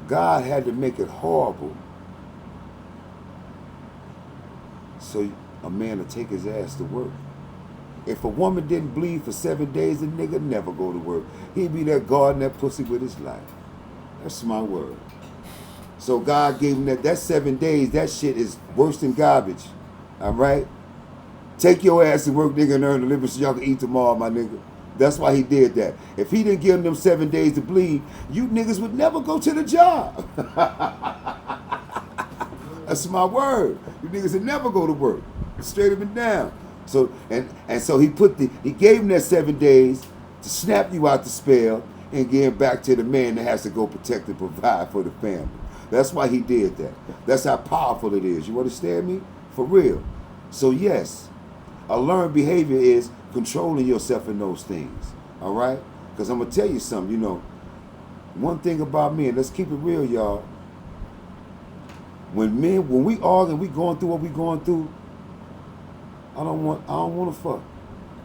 God had to make it horrible so a man would take his ass to work. If a woman didn't bleed for 7 days, a nigga never go to work. He'd be there guarding that pussy with his life. That's my word. So God gave him that 7 days, that shit is worse than garbage. All right? Take your ass to work, nigga, and earn a living so y'all can eat tomorrow, my nigga. That's why he did that. If he didn't give them 7 days to bleed, you niggas would never go to the job. That's my word. You niggas would never go to work. Straight up and down. So and so he gave him that 7 days to snap you out the spell and get back to the man that has to go protect and provide for the family. That's why he did that. That's how powerful it is. You understand me? For real. So yes, a learned behavior is controlling yourself in those things. All right? Because I'm going to tell you something, you know. One thing about men, let's keep it real, y'all. When we argue, we going through what we going through, I don't want to fuck.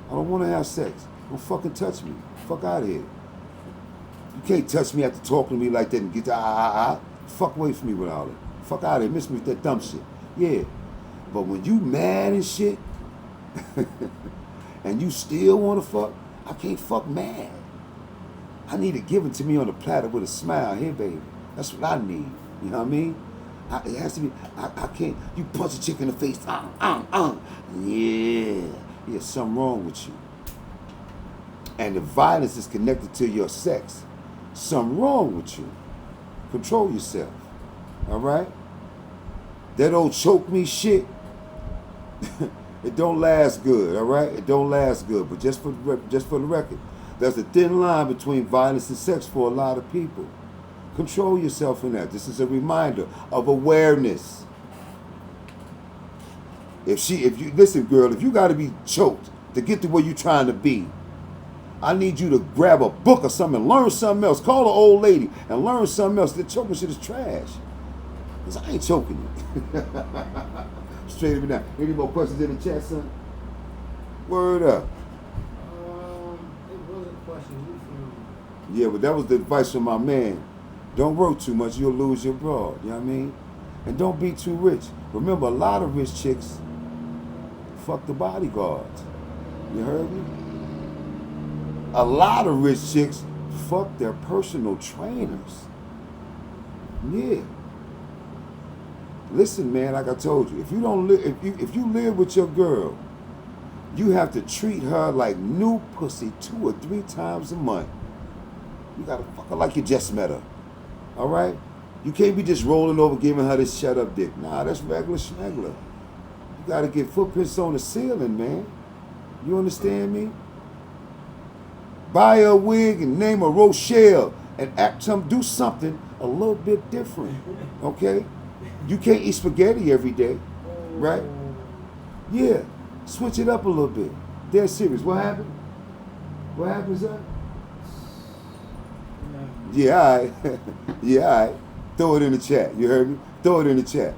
I don't want to have sex. Don't fucking touch me. Fuck out of here. You can't touch me after talking to me like that and get the Fuck away from me with all that. Fuck out of here. Miss me with that dumb shit. Yeah. But when you mad and shit, and you still want to fuck, I can't fuck mad. I need it given to me on a platter with a smile. Here, baby. That's what I need. You know what I mean? It has to be, I can't, you punch a chick in the face, Yeah, something wrong with you. And the violence is connected to your sex. Something wrong with you. Control yourself. All right? That old choke me shit, it don't last good, all right? It don't last good, but just for the record, there's a thin line between violence and sex for a lot of people. Control yourself in that. This is a reminder of awareness. If you listen, girl, if you got to be choked to get to where you're trying to be, I need you to grab a book or something and learn something else. Call an old lady and learn something else. The choking shit is trash. Because I ain't choking you. Straight up and down. Any more questions in the chat, son? Word up. It was a question. Yeah, but that was the advice from my man. Don't work too much, you'll lose your broad. You know what I mean? And don't be too rich. Remember, a lot of rich chicks fuck the bodyguards. You heard me? A lot of rich chicks fuck their personal trainers. Yeah. Listen, man, like I told you, if you don't live, if you live with your girl, you have to treat her like new pussy 2 or 3 times a month. You gotta fuck her like you just met her. All right? You can't be just rolling over giving her this shut up dick. Nah, that's regular schmegler. You gotta get footprints on the ceiling, man. You understand me? Buy her a wig and name her Rochelle and do something a little bit different. Okay? You can't eat spaghetti every day, right? Yeah. Switch it up a little bit. Dead serious. What happened? What happened, sir? Yeah, all right. Yeah, all right. Throw it in the chat. You heard me? Throw it in the chat.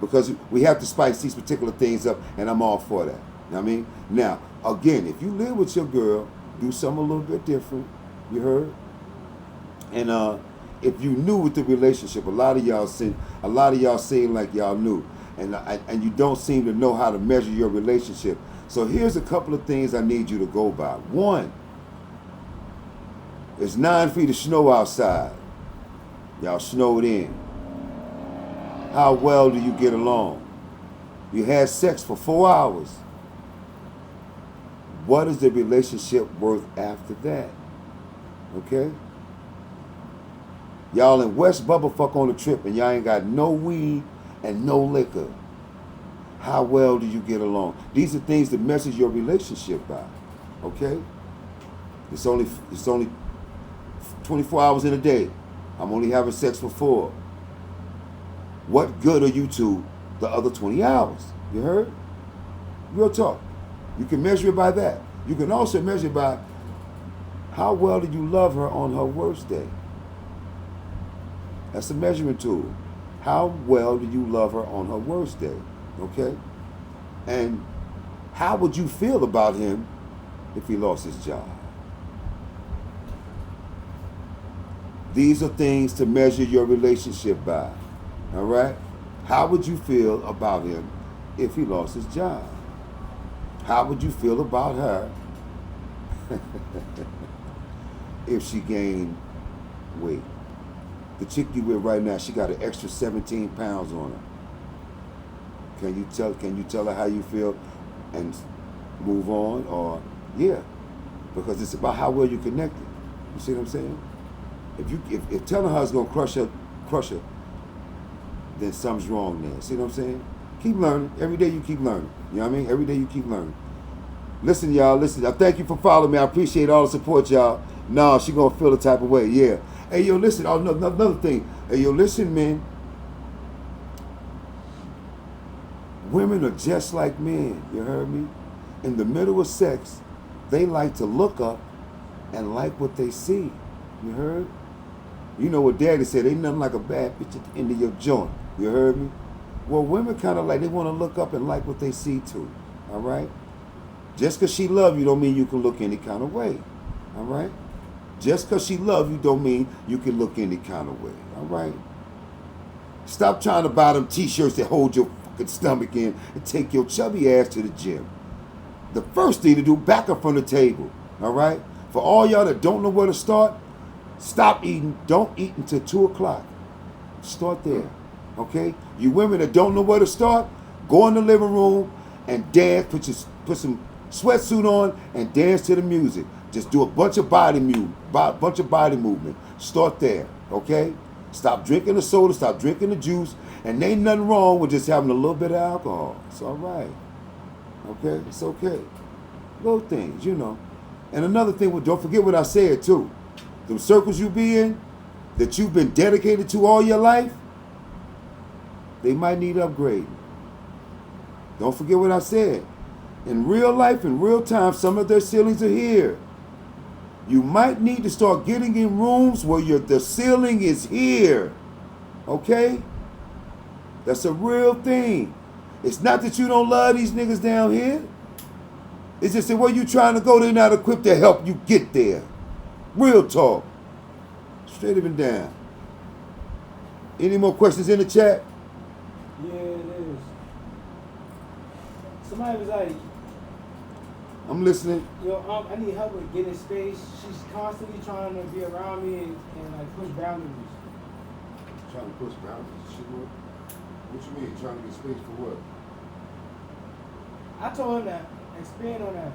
Because we have to spice these particular things up, and I'm all for that. You know what I mean? Now, again, if you live with your girl, do something a little bit different. You heard? And if you knew with the relationship, a lot of y'all seem like y'all knew, and you don't seem to know how to measure your relationship. So here's a couple of things I need you to go by. One, it's 9 feet of snow outside. Y'all snowed in. How well do you get along? You had sex for 4 hours. What is the relationship worth after that? Okay? Y'all in West Bubblefuck on the trip and y'all ain't got no weed and no liquor. How well do you get along? These are things that measure your relationship by. Okay? It's only 24 hours in a day. I'm only having sex for 4. What good are you to the other 20 hours? You heard? Real talk. You can measure it by that. You can also measure it by how well do you love her on her worst day? That's a measurement tool. How well do you love her on her worst day? Okay? And how would you feel about him if he lost his job? These are things to measure your relationship by. All right? How would you feel about him if he lost his job? How would you feel about her if she gained weight? The chick you with right now, she got an extra 17 pounds on her. Can you tell her how you feel and move on? Or yeah, because it's about how well you connected. You see what I'm saying? If telling her is gonna crush her, then something's wrong there. See what I'm saying? Keep learning. Every day you keep learning. You know what I mean? Every day you keep learning. Listen, y'all. Listen. I thank you for following me. I appreciate all the support, y'all. Nah, she gonna feel the type of way. Yeah. Hey, yo, listen. Oh, no, another thing. Hey, yo, listen, man. Women are just like men. You heard me? In the middle of sex, they like to look up and like what they see. You heard? You know what Daddy said? Ain't nothing like a bad bitch at the end of your joint. You heard me? Well, women kind of like, they want to look up and like what they see too. All right? Just because she love you don't mean you can look any kind of way. All right? Just because she love you don't mean you can look any kind of way. All right? Stop trying to buy them t-shirts that hold your fucking stomach in and take your chubby ass to the gym. The first thing to do, back up from the table. All right? For all y'all that don't know where to start, stop eating. Don't eat until 2 o'clock. Start there. Okay? You women that don't know where to start, go in the living room and dance. Put some sweatsuit on and dance to the music. Just do a bunch of body movement. Start there. Okay? Stop drinking the soda. Stop drinking the juice. And ain't nothing wrong with just having a little bit of alcohol. It's all right. Okay? It's okay. Little things, you know. And another thing, don't forget what I said too. The circles you be in, that you've been dedicated to all your life, they might need upgrading. Don't forget what I said. In real life, in real time, some of their ceilings are here. You might need to start getting in rooms where the ceiling is here. Okay? That's a real thing. It's not that you don't love these niggas down here. It's just that where you trying to go, they're not equipped to help you get there. Real talk. Straight up and down. Any more questions in the chat? Yeah, it is. Somebody was like, I'm listening. yo, I need help with getting space. She's constantly trying to be around me and like push boundaries. Trying to push boundaries. Shit, what you mean? Trying to get space for what? I told him that. Expand on that.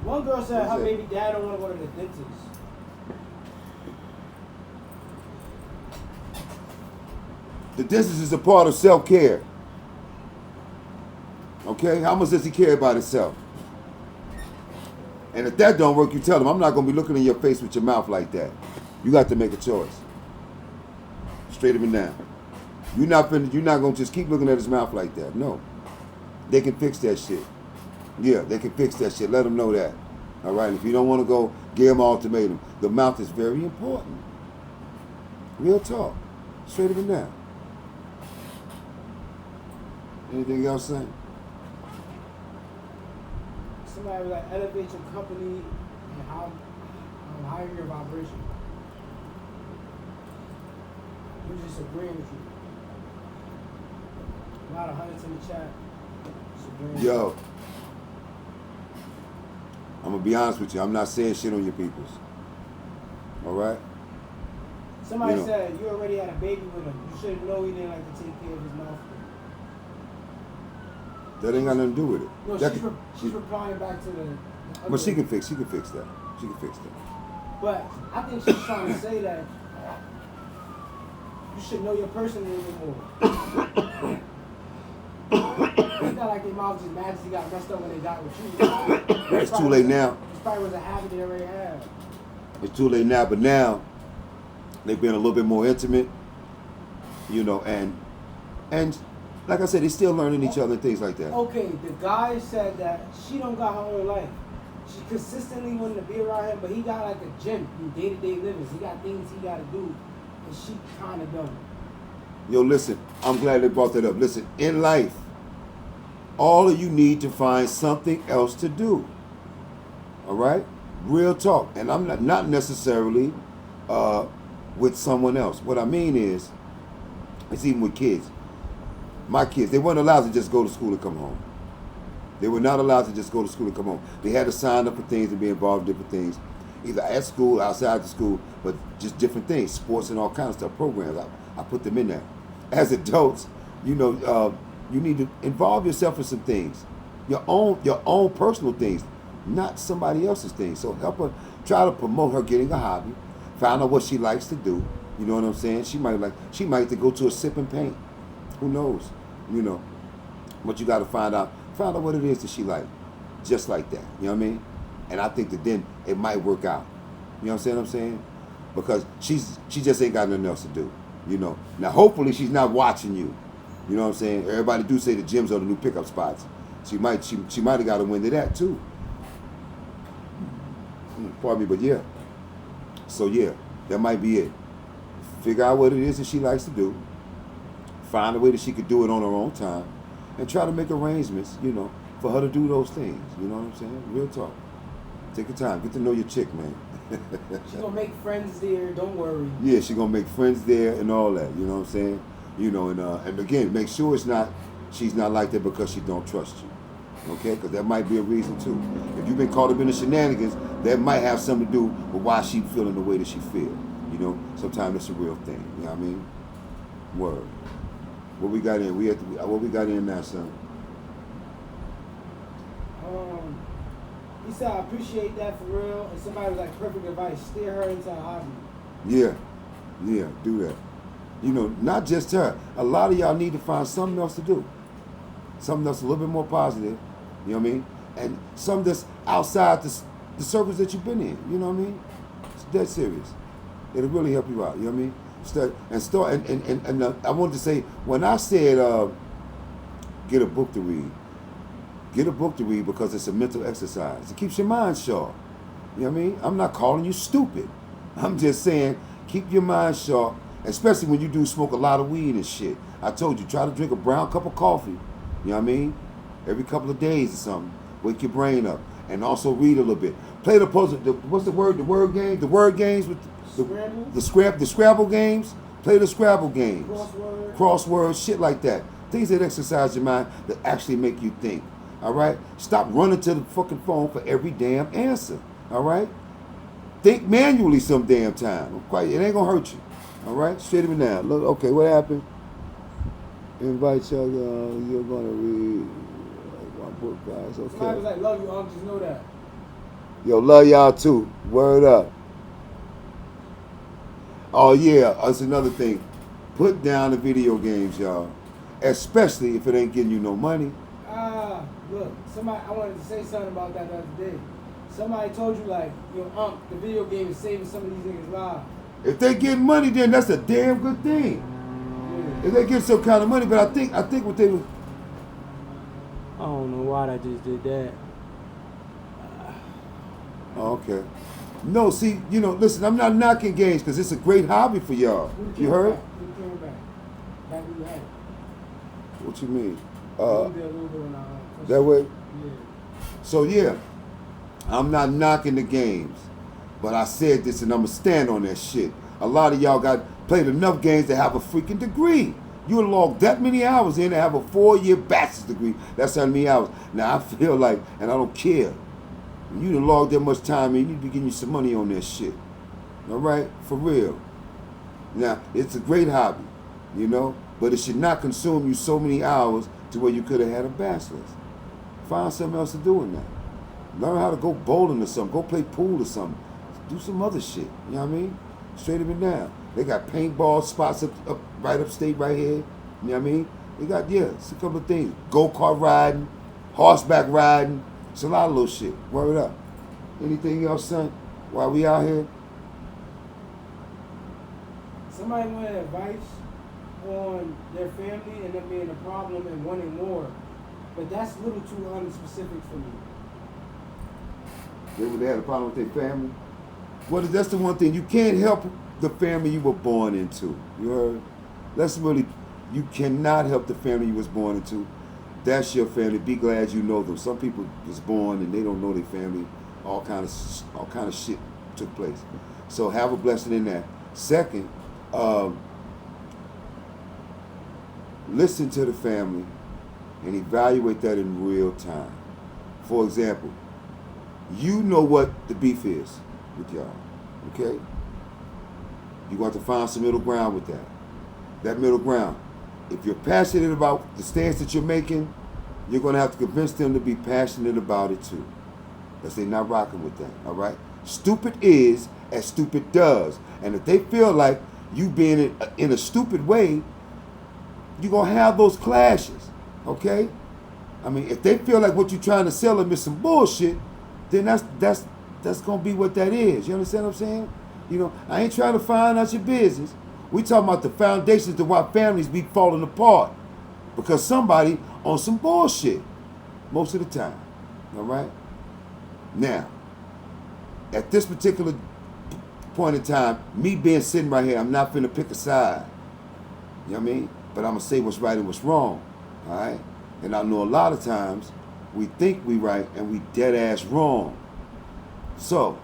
One girl said her baby dad don't want to go to the dentist. The dentist is a part of self-care. Okay? How much does he care about himself? And if that don't work, you tell him, I'm not going to be looking in your face with your mouth like that. You got to make a choice. Straight up and down. You're not going to just keep looking at his mouth like that. No. They can fix that shit. Yeah, they can fix that shit. Let them know that. All right? If you don't want to go, give them an ultimatum. The mouth is very important. Real talk. Straight up and down. Anything else, son? Somebody was like, elevate your company and how higher your vibration. We're just agreeing with you. A lot of hundreds in the chat. Yo, I'm going to be honest with you. I'm not saying shit on your peoples. All right? Somebody said, you already had a baby with him. You should know he didn't like to take care of his mouth. That ain't got nothing to do with it. No, she's replying back to the but she can fix that. She can fix that. But I think she's trying to say that you should know your person a little bit more. It's not like their mouth just magically got messed up when they got with you. It's too late now. It probably was a habit they already had. It's too late now, but now they've been a little bit more intimate, and like I said, they're still learning each other and things like that. Okay, the guy said that she don't got her own life. She consistently wanted to be around him, but he got like a gym in day-to-day living. He got things he got to do, and she kind of don't. Yo, listen, I'm glad they brought that up. Listen, in life, all of you need to find something else to do. All right? Real talk. And I'm not necessarily with someone else. What I mean is, it's even with kids. My kids, they weren't allowed to just go to school and come home. They were not allowed to just go to school and come home. They had to sign up for things and be involved in different things, either at school, outside the school, but just different things, sports and all kinds of stuff, programs. I put them in there. As adults, you need to involve yourself in some things, your own personal things, not somebody else's things. So help her, try to promote her getting a hobby, find out what she likes to do. You know what I'm saying? She might like to go to a sip and paint. Who knows? But you got to find out what it is that she like, just like that. You know what I mean? And I think that then it might work out. You know what I'm saying? Because she just ain't got nothing else to do. Now hopefully she's not watching you. You know what I'm saying? Everybody do say the gyms are the new pickup spots. She might have got a wind of that too. Pardon me, but yeah. So yeah, that might be it. Figure out what it is that she likes to do. Find a way that she could do it on her own time, and try to make arrangements, for her to do those things. You know what I'm saying? Real talk. Take your time. Get to know your chick, man. She's gonna make friends there. Don't worry. Yeah, she's gonna make friends there and all that. You know what I'm saying? And again, make sure she's not like that because she don't trust you. Okay? Because that might be a reason too. If you've been caught up in the shenanigans, that might have something to do with why she feeling the way that she feel. Sometimes it's a real thing. You know what I mean? Word. What we got in? What we got in now, son? He said, I appreciate that for real. And somebody was like, perfect advice. Steer her into a hobby. Yeah, do that. Not just her. A lot of y'all need to find something else to do. Something that's a little bit more positive. You know what I mean? And something that's outside the circles that you've been in. You know what I mean? It's dead serious. It'll really help you out. You know what I mean? And I wanted to say, when I said get a book to read because it's a mental exercise. It keeps your mind sharp. You know what I mean? I'm not calling you stupid. I'm just saying keep your mind sharp, especially when you do smoke a lot of weed and shit. I told you, try to drink a brown cup of coffee. You know what I mean? Every couple of days or something. Wake your brain up. And also read a little bit. Play the puzzle. What's the word? The word game. The word games with the Scrabble games. Play the Scrabble games. Crosswords, shit like that. Things that exercise your mind that actually make you think. All right. Stop running to the fucking phone for every damn answer. All right. Think manually some damn time. It ain't gonna hurt you. All right. Straight me now. Look. Okay. What happened? Invite y'all. You're gonna read one book, guys. Okay. Somebody was like, "Love you, Unc. Just know that." Yo, love y'all too. Word up. Oh yeah, that's another thing. Put down the video games, y'all. Especially if it ain't getting you no money. Look, I wanted to say something about that the other day. Somebody told you like, yo, Unc, the video game is saving some of these niggas' lives. If they get money, then that's a damn good thing. Yeah. If they get some kind of money, but I think what they was. I don't know why I just did that. Okay. No, see, listen, I'm not knocking games because it's a great hobby for y'all. You heard? What you mean? That way? Yeah. So, yeah, I'm not knocking the games, but I said this and I'm going to stand on that shit. A lot of y'all played enough games to have a freaking degree. You would log that many hours in to have a 4-year bachelor's degree. That's how many hours. Now, I feel like, and I don't care, you done logged that much time in, you need to be getting you some money on that shit. All right? For real. Now, it's a great hobby, but it should not consume you so many hours to where you could have had a bachelor's. Find something else to do in that. Learn how to go bowling or something. Go play pool or something. Do some other shit. You know what I mean? Straight up and down. They got paintball spots up right upstate right here. You know what I mean? They got, it's a couple of things. Go-kart riding, horseback riding. It's a lot of little shit. Word up. Anything else, son? While we out here? Somebody wanted advice on their family and them being a problem and wanting more. But that's a little too unspecific for me. They had a problem with their family? Well, that's the one thing. You can't help the family you were born into. You heard? You cannot help the family you was born into. That's your family. Be glad you know them. Some people was born and they don't know their family. All kind of shit took place. So have a blessing in that. Second, listen to the family and evaluate that in real time. For example, you know what the beef is with y'all, okay? You want to find some middle ground with that. That middle ground. If you're passionate about the stance that you're making, you're going to have to convince them to be passionate about it too. Because they're not rocking with that, all right? Stupid is as stupid does. And if they feel like you being in a stupid way, you're going to have those clashes, okay? I mean, if they feel like what you're trying to sell them is some bullshit, then that's going to be what that is. You understand what I'm saying? I ain't trying to find out your business. We talking about the foundations to why families be falling apart. Because somebody on some bullshit most of the time, all right? Now, at this particular point in time, me being sitting right here, I'm not finna pick a side. You know what I mean? But I'm gonna say what's right and what's wrong, all right? And I know a lot of times we think we right and we dead ass wrong. So,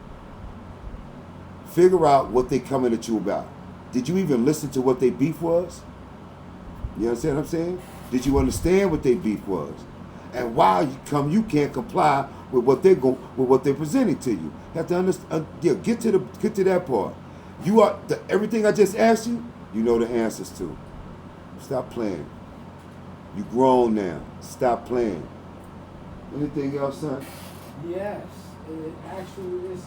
figure out what they coming at you about. Did you even listen to what their beef was? You understand what I'm saying? Did you understand what their beef was? And why you can't comply with what they're presenting to you? You have to understand. Get to that part. Everything I just asked you, you know the answers to. Stop playing. You grown now. Stop playing. Anything else, son? Yes, it actually is.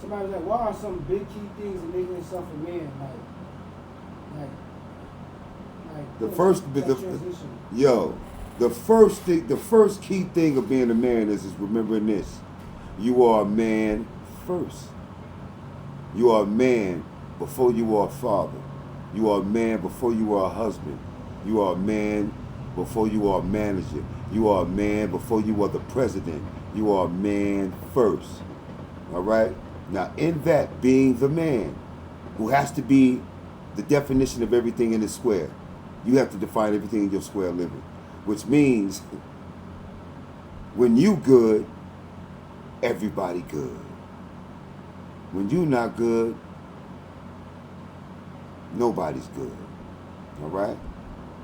Somebody was like, what are some big key things in making yourself a man? The first key thing of being a man is remembering this. You are a man first. You are a man before you are a father. You are a man before you are a husband. You are a man before you are a manager. You are a man before you are the president. You are a man first. All right? Now, in that, being the man, who has to be the definition of everything in the square, you have to define everything in your square living, which means When you good, everybody good. When you not good, nobody's good. All right?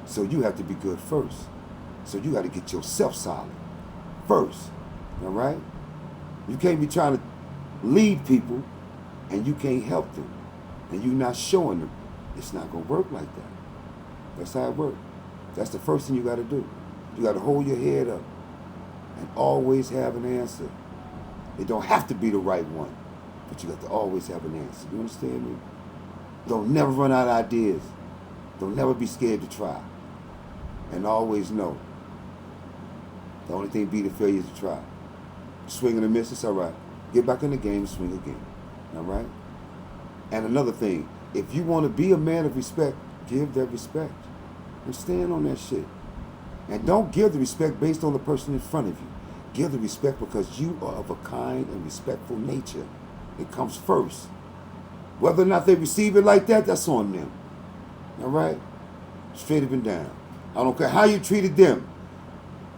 So you have to be good first. So you got to get yourself solid first. All right? You can't be trying to lead people and you can't help them. And you not showing them. It's not going to work like that. That's how it works. That's the first thing you got to do. You got to hold your head up and always have an answer. It don't have to be the right one, but you got to always have an answer. You understand me? Don't never run out of ideas. Don't never be scared to try. And always know, the only thing beat a failure is to try. Swing and a miss, it's all right. Get back in the game and swing again. All right? And another thing, if you want to be a man of respect, give that respect. And stand on that shit. And don't give the respect based on the person in front of you. Give the respect because you are of a kind and respectful nature. It comes first. Whether or not they receive it like that, that's on them. All right? Straight up and down. I don't care how you treated them.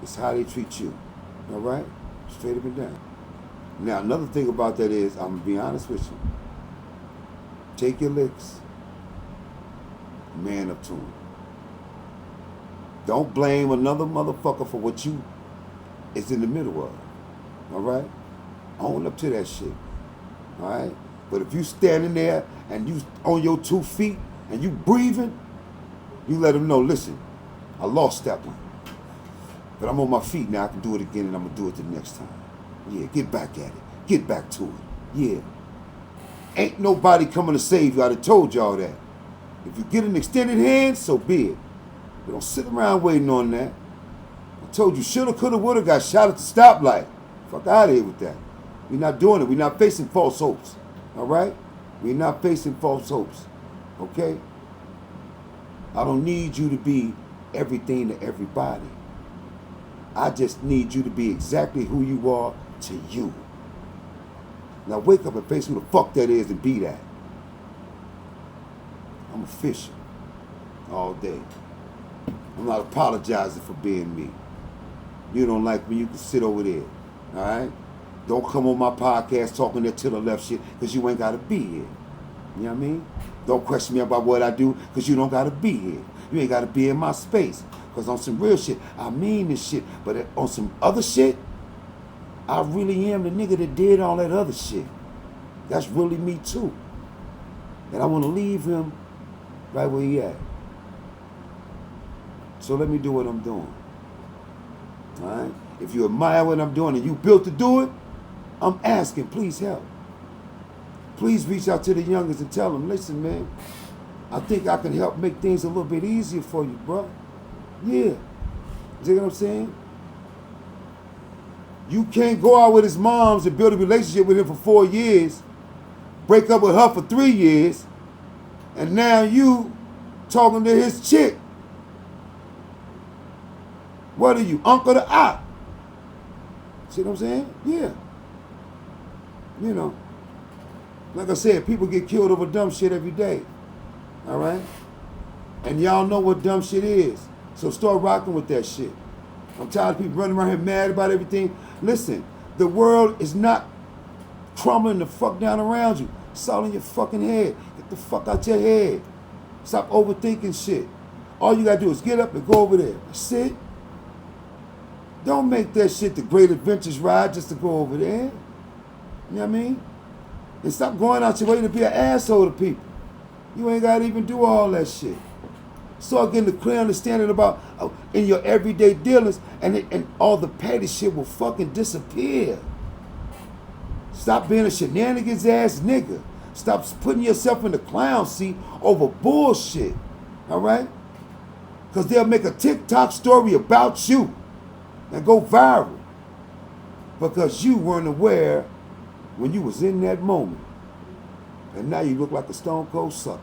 It's how they treat you. All right? Straight up and down. Now, another thing about that is, I'm going to be honest with you. Take your licks. Man up to them. Don't blame another motherfucker for what you is in the middle of. All right? Own up to that shit. All right? But if you standing there and you on your 2 feet and you breathing, you let them know, listen, I lost that one. But I'm on my feet now. I can do it again and I'm going to do it the next time. Yeah, get back at it. Get back to it. Yeah. Ain't nobody coming to save you. I done told y'all that. If you get an extended hand, so be it. But don't sit around waiting on that. I told you, shoulda, coulda, woulda, got shot at the stoplight. Fuck out of here with that. We're not doing it. We're not facing false hopes. All right? We're not facing false hopes. Okay? I don't need you to be everything to everybody. I just need you to be exactly who you are to you. Now wake up and face who the fuck that is and be that. I'm official all day. I'm not apologizing for being me. You don't like me, you can sit over there. All right? Don't come on my podcast talking that to the left shit because you ain't got to be here. You know what I mean? Don't question me about what I do because you don't got to be here. You ain't got to be in my space. Because on some real shit, I mean this shit. But on some other shit, I really am the nigga that did all that other shit. That's really me too. And I want to leave him right where he at. So let me do what I'm doing. All right? If you admire what I'm doing and you built to do it, I'm asking, please help. Please reach out to the youngest and tell them, listen, man, I think I can help make things a little bit easier for you, bro. Yeah. You see what I'm saying? You can't go out with his moms and build a relationship with him for 4 years, break up with her for 3 years, and now you talking to his chick. What are you, uncle to aunt? See what I'm saying? Yeah. You know, like I said, people get killed over dumb shit every day. All right? And y'all know what dumb shit is. So start rocking with that shit. I'm tired of people running around here mad about everything. Listen, the world is not crumbling the fuck down around you. It's all in your fucking head. Get the fuck out your head. Stop overthinking shit. All you gotta do is get up and go over there. That's it. Don't make that shit the great adventures ride just to go over there. You know what I mean? And stop going out your way to be an asshole to people. You ain't gotta even do all that shit. Start getting a clear understanding about in your everyday dealings, and all the petty shit will fucking disappear. Stop being a shenanigans ass nigga. Stop putting yourself in the clown seat over bullshit. All right? Because they'll make a TikTok story about you and go viral because you weren't aware when you was in that moment. And now you look like a stone cold sucker.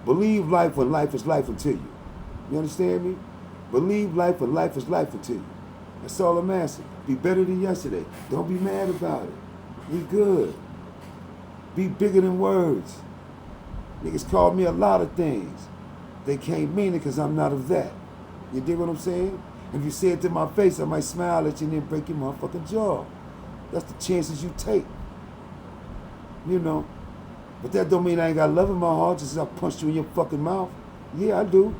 Believe life when life is life unto you. You understand me? Believe life when life is life unto you. That's all I'm asking. Be better than yesterday. Don't be mad about it. Be good. Be bigger than words. Niggas call me a lot of things. They can't mean it because I'm not of that. You dig what I'm saying? If you say it to my face, I might smile at you and then break your motherfucking jaw. That's the chances you take. You know. But that don't mean I ain't got love in my heart just as I punched you in your fucking mouth. Yeah, I do.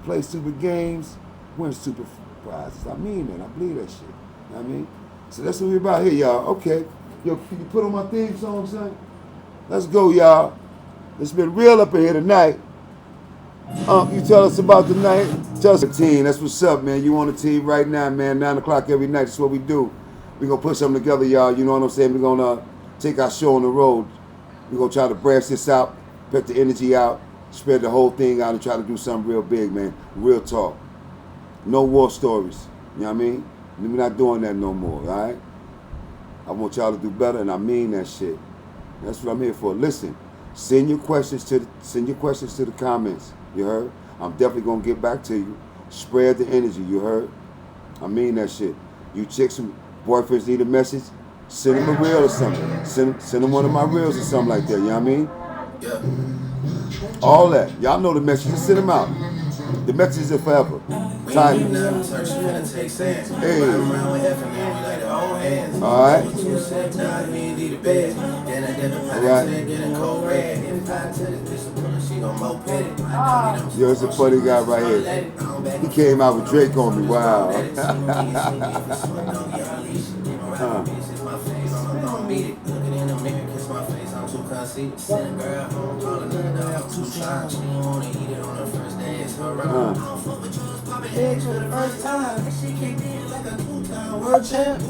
Play stupid games, win stupid prizes. I mean that. I believe that shit. You know what I mean? So that's what we about here, y'all. Okay. Yo, can you put on my theme song, son? Let's go, y'all. It's been real up in here tonight. You tell us about the night. Tell us the team. That's what's up, man. You on the team right now, man. 9 o'clock every night. That's what we do. We're going to put something together, y'all. You know what I'm saying? We're going to take our show on the road. We're going to try to branch this out, put the energy out, spread the whole thing out, and try to do something real big, man. Real talk. No war stories. You know what I mean? We're not doing that no more, all right? I want y'all to do better, and I mean that shit. That's what I'm here for. Listen, send your questions to the comments. You heard? I'm definitely gonna get back to you. Spread the energy. You heard? I mean that shit. You chicks and boyfriends need a message. Send them a reel or something. Send them one of my reels or something like that. You know what I mean? Yeah. All that. Y'all know the message. Just send them out. The messages are forever. Time. Hey. All right. Yo, it's a funny guy right here. He came out with Drake on me. Wow. World champ.